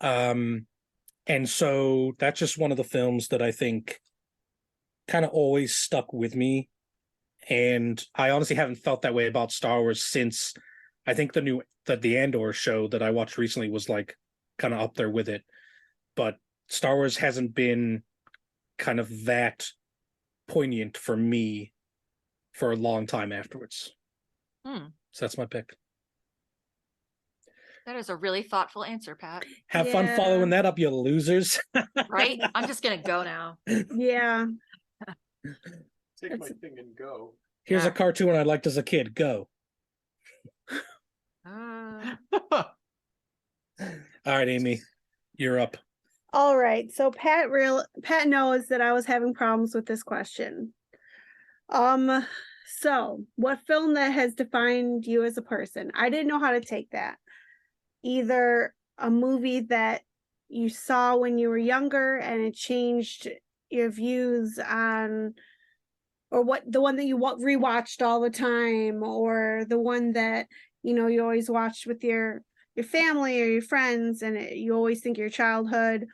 And so that's just one of the films that I think kind of always stuck with me. And I honestly haven't felt that way about Star Wars since, I think the Andor show that I watched recently was like kind of up there with it. But Star Wars hasn't been kind of that poignant for me for a long time afterwards. So that's my pick. That is a really thoughtful answer, Pat. Have fun following that up, you losers. Right? I'm just going to go now. Yeah. Take my thing and go. Here's a cartoon I liked as a kid. Go. All right, Amy, you're up. All right. So Pat knows that I was having problems with this question. So what film that has defined you as a person? I didn't know how to take that. Either a movie that you saw when you were younger and it changed your views on, or the one that you rewatched all the time, or the one that you always watched with your family or your friends, and you always think your childhood,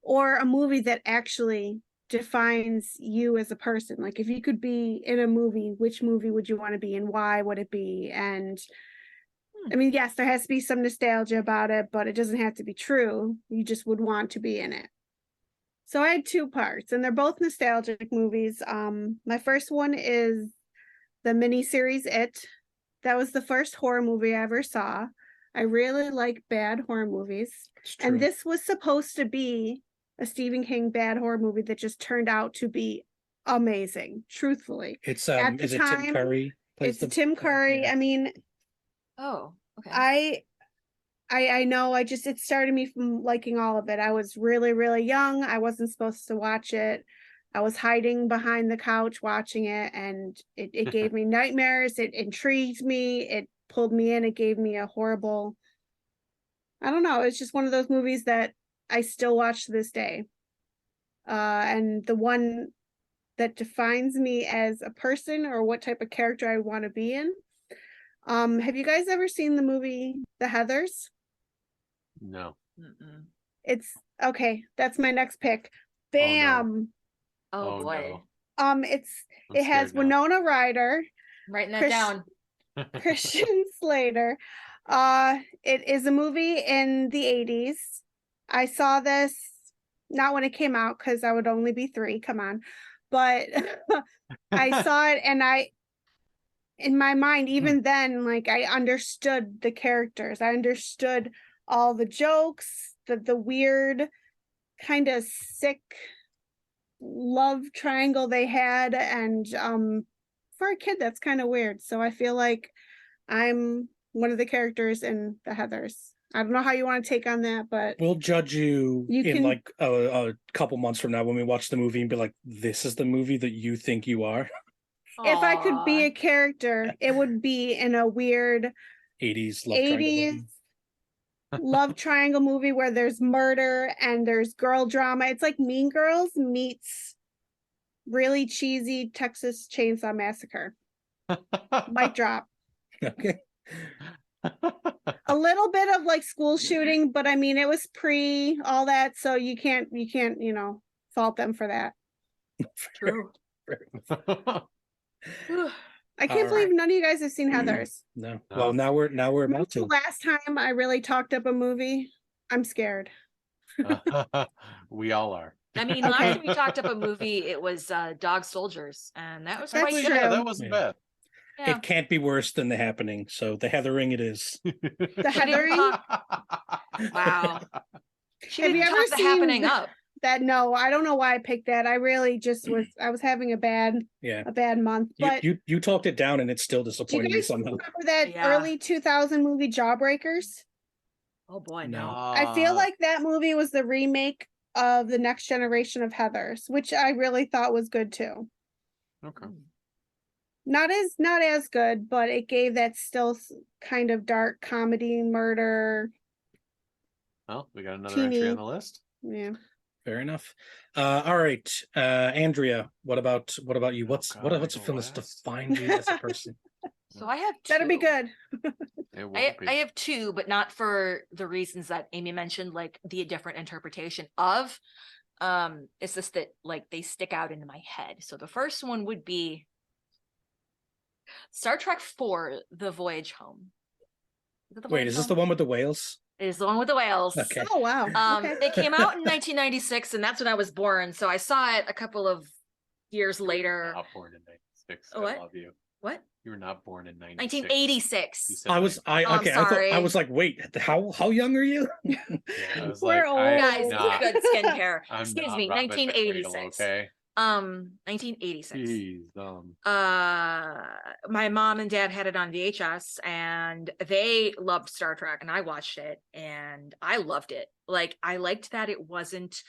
or a movie that actually defines you as a person. Like, if you could be in a movie, which movie would you want to be and why would it be? And I mean, yes, there has to be some nostalgia about it, but it doesn't have to be true. You just would want to be in it. So I had two parts, and they're both nostalgic movies. My first one is the miniseries It. That was the first horror movie I ever saw. I really like bad horror movies. And this was supposed to be a Stephen King bad horror movie that just turned out to be amazing, truthfully. It's is it Tim Curry? It's Tim Curry. Yeah. I mean, oh, okay. I know, it started me from liking all of it. I was really, really young. I wasn't supposed to watch it. I was hiding behind the couch watching it, and it gave me nightmares. It intrigued me. It pulled me in. It gave me a horrible, I don't know. It's just one of those movies that I still watch to this day. And the one that defines me as a person or what type of character I want to be in. Have you guys ever seen the movie The Heathers? No. Mm-mm. It's okay. That's my next pick. Bam. Oh boy. No. It I'm has scared now. Winona Ryder, I'm writing that Chris- down. Christian Slater. It is a movie in the 80s. I saw this not when it came out because I would only be 3. Come on. But I saw it, and in my mind, even then, like, I understood the characters. I understood all the jokes, the weird kind of sick love triangle they had, and for a kid that's kind of weird. So I feel like I'm one of the characters in The Heathers. I don't know how you want to take on that, but We'll judge you, You in can- like a couple months from now when we watch the movie and be like, this is the movie that you think you are. if I could be Aw. a character, it would be in a weird 80s love triangle 80s movie. love triangle movie where there's murder and there's girl drama. It's like Mean Girls meets really cheesy Texas Chainsaw Massacre. Mic drop. Okay. A little bit of like school shooting, but I mean it was pre all that, so you can't fault them for that. True. I can't believe none of you guys have seen Heathers. No. No. Well, now we're Remember about the to. last time I really talked up a movie? I'm scared. We all are. I mean, Okay. last time we talked up a movie, it was Dog Soldiers, and that was That's quite true. good. Yeah, that wasn't Yeah. bad. Yeah. It can't be worse than The Happening. So The Heathering it is. The She didn't Heathering? talk- Wow. She Have you didn't ever talk the seen happening the- up. That no, I don't know why I picked that. I really just was having a bad Yeah. month. But You talked it down and it's still do you disappointing me guys somehow. remember that Yeah. early 2000 movie Jawbreakers? Oh boy, No. no. I feel like that movie was the remake of the next generation of Heathers, which I really thought was good too. Okay. Not as good, but it gave that still kind of dark comedy murder. Well, we got another Teeny. entry on the list. Yeah. Fair enough. All right. Andrea, what about you? What's God, what's a go film that's last. defined you as a person? So I have two. Better be good. It won't I be. have two, but not for the reasons that Amy mentioned, like the different interpretation of. It's just that like they stick out into my head. So the first one would be Star Trek IV: The Voyage Home. Is it the Wait, Voyage is this Home? the one with the whales? It is the one with the whales. Okay. Oh wow. Okay. It came out in 1996, and that's when I was born. So I saw it a couple of years later. Not born in 96. What? I love you. What? You were not born in 96. 1986. You said I was nine. I I'm okay. I thought sorry. I was like, wait, how young are you? Yeah, I was We're like, old. I'm Guys, not, good skincare. I'm Excuse not me, Robin the Cradle, 1986. okay. 1986. Jeez, My mom and dad had it on VHS, and they loved Star Trek, and I watched it, and I loved it. Like, I liked that it wasn't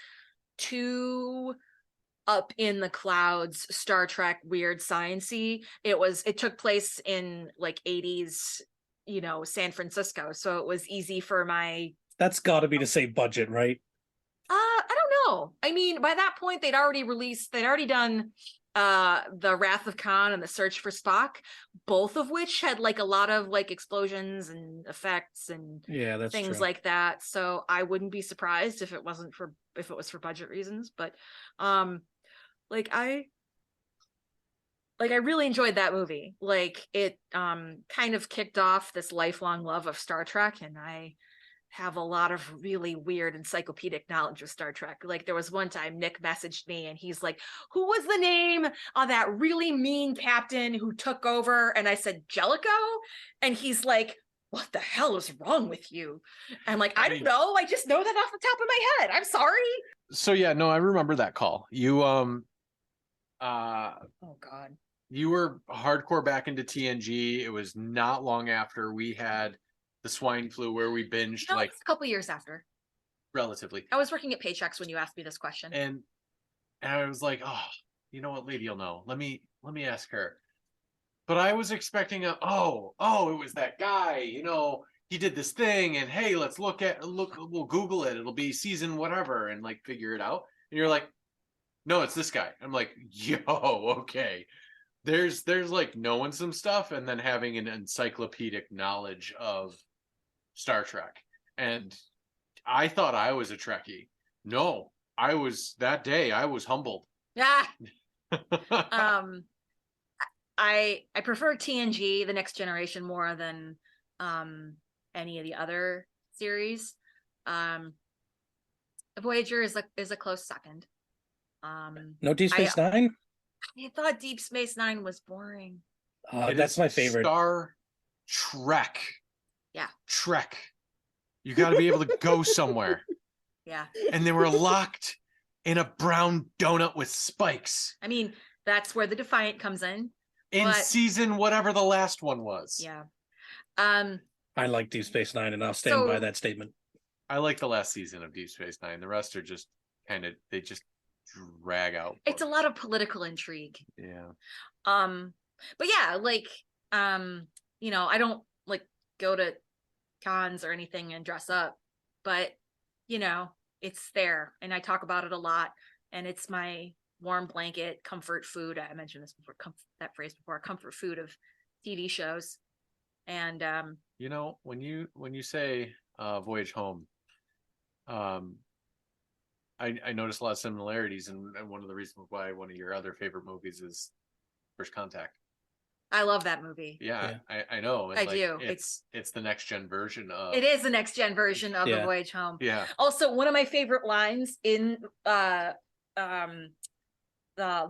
too up in the clouds Star Trek weird science-y. It took place in like 80s, San Francisco, so it was easy for my That's got to be to save budget, right? I don't know. I mean, by that point they'd already done The Wrath of Khan and The Search for Spock, both of which had like a lot of like explosions and effects and Yeah, that's things true. like that. So I wouldn't be surprised if it was for budget reasons, but I really enjoyed that movie. Like it kind of kicked off this lifelong love of Star Trek, and I have a lot of really weird encyclopedic knowledge of Star Trek. Like there was one time Nick messaged me and he's like, who was the name of that really mean captain who took over? And I said, Jellicoe. And he's like, what the hell is wrong with you? I'm like, I don't know. I just know that off the top of my head. I'm sorry. So yeah, no, I remember that call. You Oh God. you were hardcore back into TNG. It was not long after we had the swine flu where we binged No, like it's a couple years after. relatively. I was working at Paychex when you asked me this question. And I was like, oh, you know what, lady will know. Let me ask her. But I was expecting it was that guy, he did this thing, and hey, let's look, we'll Google it. It'll be season whatever and like figure it out. And you're like, no, it's this guy. I'm like, yo, okay. There's like knowing some stuff and then having an encyclopedic knowledge of Star Trek. And I thought I was a Trekkie. No, I was humbled. Yeah. I prefer TNG, The Next Generation, more than any of the other series. Voyager is a close second. No Deep Space Nine? I thought Deep Space Nine was boring. That's my favorite. Star Trek. Yeah. Trek. You got to be able to go somewhere. Yeah. And they were locked in a brown donut with spikes. I mean, that's where the Defiant comes in. In season whatever the last one was. Yeah. I like Deep Space Nine, and I'll stand by that statement. I like the last season of Deep Space Nine. The rest are just they just drag out. It's a lot of political intrigue. Yeah. But yeah, like, I don't like go to cons or anything and dress up, but it's there, and I talk about it a lot, and it's my warm blanket, comfort food. I mentioned this before, that phrase before, comfort food of TV shows. And when you say Voyage Home, I noticed a lot of similarities, and one of the reasons why one of your other favorite movies is First Contact. I love that movie. Yeah. I know. I do. It's the next gen version of. It is the next gen version of The Voyage Home. Yeah. Also, one of my favorite lines in the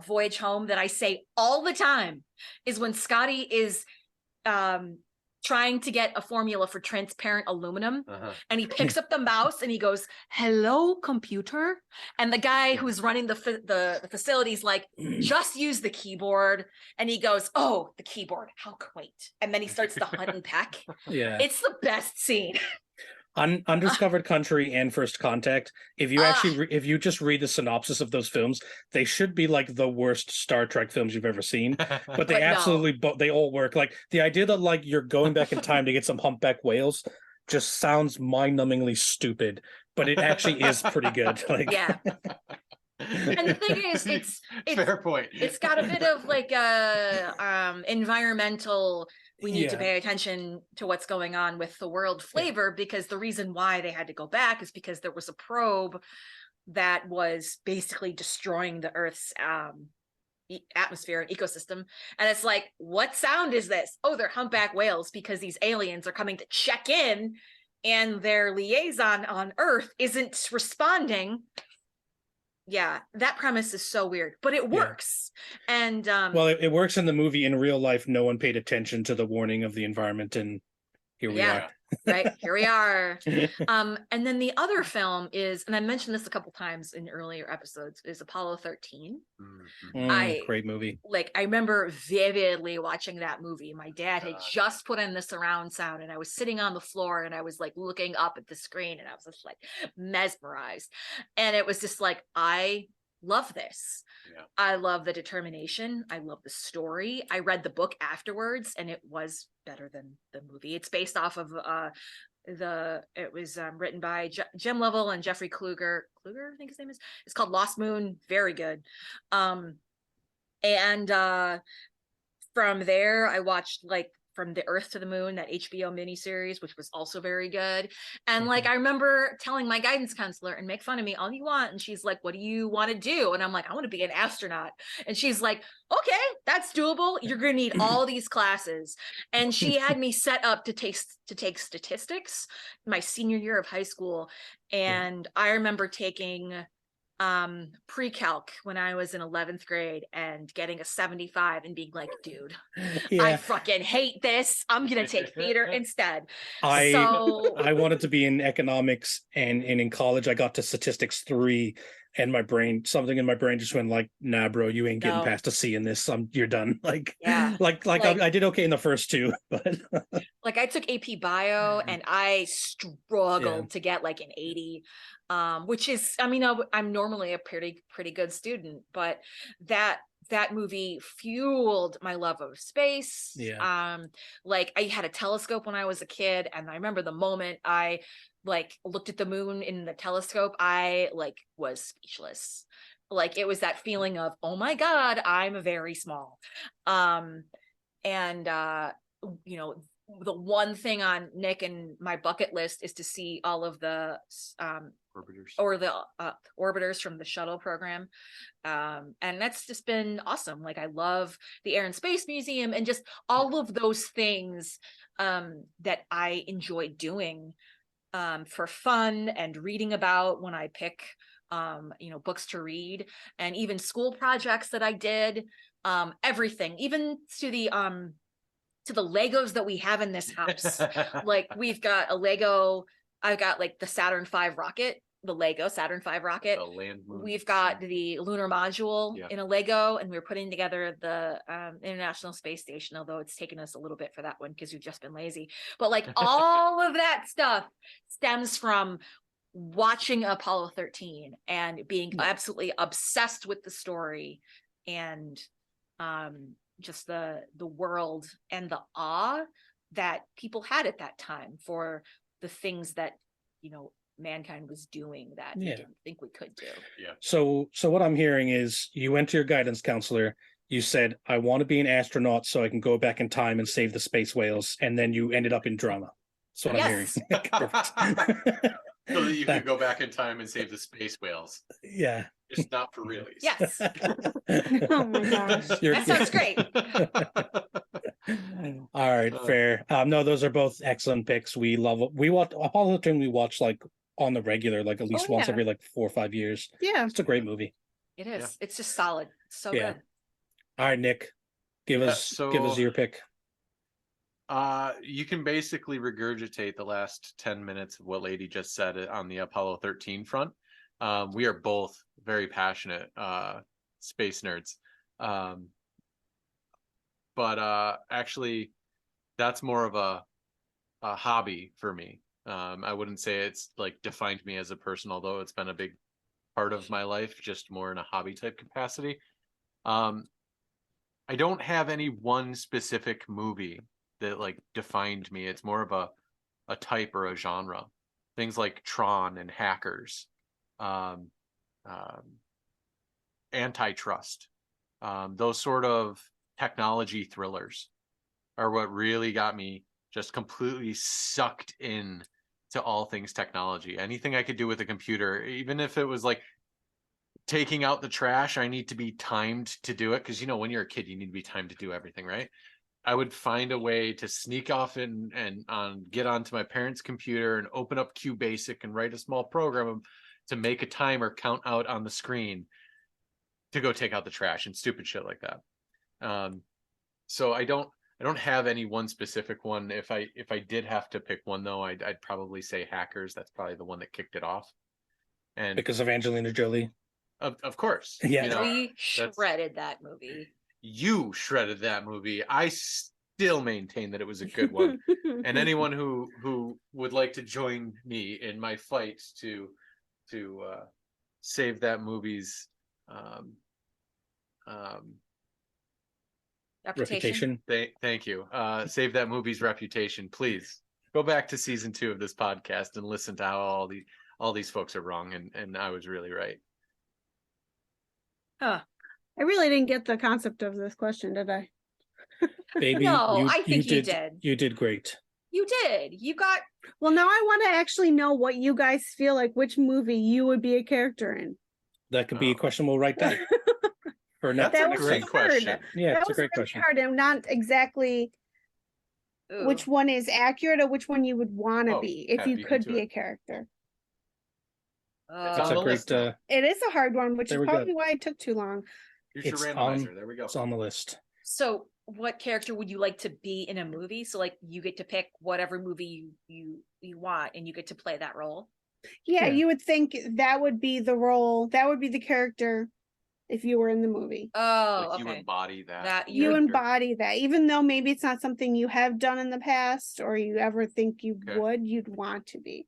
Voyage Home that I say all the time is when Scotty is trying to get a formula for transparent aluminum, and he picks up the mouse and he goes, "Hello, computer," and the guy who's running the facility's like, "Just use the keyboard," and he goes, "Oh, the keyboard, how quaint," and then he starts to hunt and peck. Yeah, it's the best scene. Undiscovered Country and First Contact, if you actually if you just read the synopsis of those films, they should be like the worst Star Trek films you've ever seen, but they absolutely they all work. Like the idea that like you're going back in time to get some humpback whales just sounds mind-numbingly stupid, but it actually is pretty good. Like, yeah. And the thing is, it's fair point. It's got a bit of like a environmental, we need to pay attention to what's going on with the world flavor, because the reason why they had to go back is because there was a probe that was basically destroying the Earth's atmosphere and ecosystem. And it's like, what sound is this? Oh, they're humpback whales, because these aliens are coming to check in and their liaison on Earth isn't responding. Yeah, that premise is so weird, but it works. And well, it works in the movie. In real life, no one paid attention to the warning of the environment, and here we are. Right, here we are. And then the other film is, and I mentioned this a couple times in earlier episodes, is Apollo 13. Great movie. Like, I remember vividly watching that movie. My dad had just put in the surround sound, and I was sitting on the floor, and I was like looking up at the screen, and I was just like mesmerized. And it was just like, I love this. I love the determination. I love the story. I read the book afterwards, and it was better than the movie. It's based off of it was written by Jim Lovell and Jeffrey Kluger, I think his name is. It's called Lost Moon. Very good. And from there, I watched like From the Earth to the Moon, that HBO miniseries, which was also very good. And like, I remember telling my guidance counselor, and make fun of me all you want, and she's like, "What do you want to do?" And I'm like, "I want to be an astronaut." And she's like, "Okay, that's doable. You're gonna need all these classes." And she had me set up to take statistics my senior year of high school. And I remember taking pre-calc when I was in 11th grade and getting a 75 and being like, dude, I fucking hate this. I'm gonna take theater instead. I wanted to be in economics, and in college I got to statistics 3, and my brain, something in my brain just went like, nah, bro, you ain't getting No. past a C in this. You're done. Like, Yeah. like I did okay in the first two, but Like I took AP Bio and I struggled to get like an 80, which is, I mean, I'm normally a pretty good student, but that movie fueled my love of space. Yeah. Like I had a telescope when I was a kid, and I remember the moment I like looked at the moon in the telescope, I like was speechless. Like it was that feeling of, oh my God, I'm very small. And you know, the one thing on Nick and my bucket list is to see all of the Orbiters. or the orbiters from the shuttle program. And that's just been awesome. Like I love the Air and Space Museum and just all of those things that I enjoy doing for fun and reading about when I pick you know, books to read, and even school projects that I did, everything, even to the Legos that we have in this house. Like we've got a Lego, I've got like the Saturn V rocket, the Lego Saturn V rocket. The land moon. We've got the lunar module Yeah. in a Lego, and we're putting together the International Space Station, although it's taken us a little bit for that one because we've just been lazy. But like all of that stuff stems from watching Apollo 13 and being absolutely obsessed with the story and just the world and the awe that people had at that time for the things that, you know, mankind was doing that we didn't think we could do. Yeah. So what I'm hearing is you went to your guidance counselor, you said, I want to be an astronaut so I can go back in time and save the space whales, and then you ended up in drama. That's what I'm hearing. Perfect. So that you could go back in time and save the space whales. Yeah. Just not for realies. Yes. Oh my gosh. That sounds great. All right, fair. No, those are both excellent picks. We watch Apollo 13. We watch like on the regular, like at least once every like 4 or 5 years. Yeah. It's a great movie. It is. Yeah. It's just solid. It's so good. All right, Nick, give us your pick. You can basically regurgitate the last 10 minutes of what Lady just said on the Apollo 13 front. We are both very passionate space nerds. But actually, that's more of a hobby for me. I wouldn't say it's like defined me as a person, although it's been a big part of my life, just more in a hobby type capacity. I don't have any one specific movie that like defined me. It's more of a type or a genre. Things like Tron and Hackers, Antitrust, those sort of technology thrillers are what really got me just completely sucked in to all things technology. Anything I could do with a computer, even if it was like taking out the trash, I need to be timed to do it, because you know when you're a kid you need to be timed to do everything, right? I would find a way to sneak off and get onto my parents' computer and open up QBasic and write a small program to make a timer count out on the screen to go take out the trash and stupid shit like that. So I don't have any one specific one. If I did have to pick one though, I'd probably say Hackers. That's probably the one that kicked it off. And because of Angelina Jolie. Of course. Yeah. You know, we shredded that movie. You shredded that movie. I still maintain that it was a good one. And anyone who would like to join me in my fight to save that movie's reputation. Thank you. Save that movie's reputation. Please go back to season 2 of this podcast and listen to how all these folks are wrong, and I was really right. Huh. I really didn't get the concept of this question, did I? Baby, no, I think you did. You did great. You did. You got. Well, now I want to actually know what you guys feel like, which movie you would be a character in. That could be a question we'll write down. That's a great question. Yeah, it's a great question. Hard. I'm not exactly which one is accurate or which one you would want to be if you could be a character. That's a great. It is a hard one, which is probably why it took too long. Here's your randomizer. There we go. It's on the list. So, what character would you like to be in a movie? So, like, you get to pick whatever movie you want, and you get to play that role. Yeah, Yeah. you would think that would be the role, that would be the character if you were in the movie. Oh, Like you okay. embody that. That You you're embody that, even though maybe it's not something you have done in the past or you ever think you Okay. would, you'd want to be.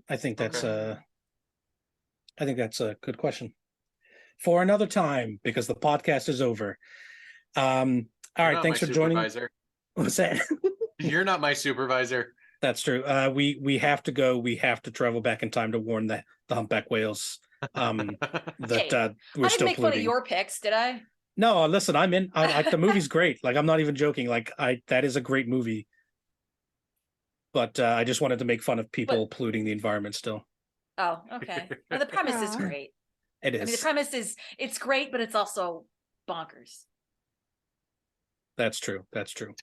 I think that's Okay. I think that's a good question for another time because the podcast is over. All You're right, not thanks my for joining. supervisor. What's that? You're not my supervisor. That's true. We have to go. We have to travel back in time to warn the humpback whales that Hey, we're I still didn't make fun of polluting. your picks, did I? No, listen, I'm in. The movie's great. Like, I'm not even joking. Like, that is a great movie. But I just wanted to make fun of people polluting the environment still. Oh, okay. Well, the premise is Aw. great. It is. I mean, the premise is it's great, but it's also bonkers. That's true. That's true.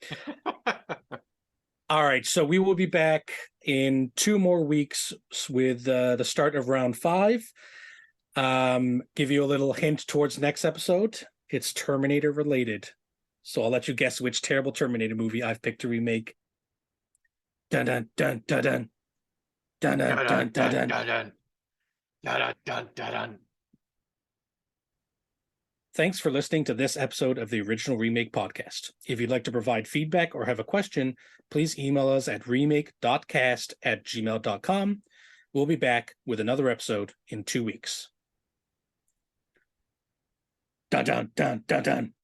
All right. So we will be back in 2 more weeks with the start of round 5. Give you a little hint towards next episode. It's Terminator related. So I'll let you guess which terrible Terminator movie I've picked to remake. Dun dun dun dun dun. Dun dun dun dun dun. Dun, dun, dun, dun. Thanks for listening to this episode of the Original Remake Podcast. If you'd like to provide feedback or have a question, please email us at remake.cast@gmail.com. We'll be back with another episode in 2 weeks. Dun dun dun dun dun.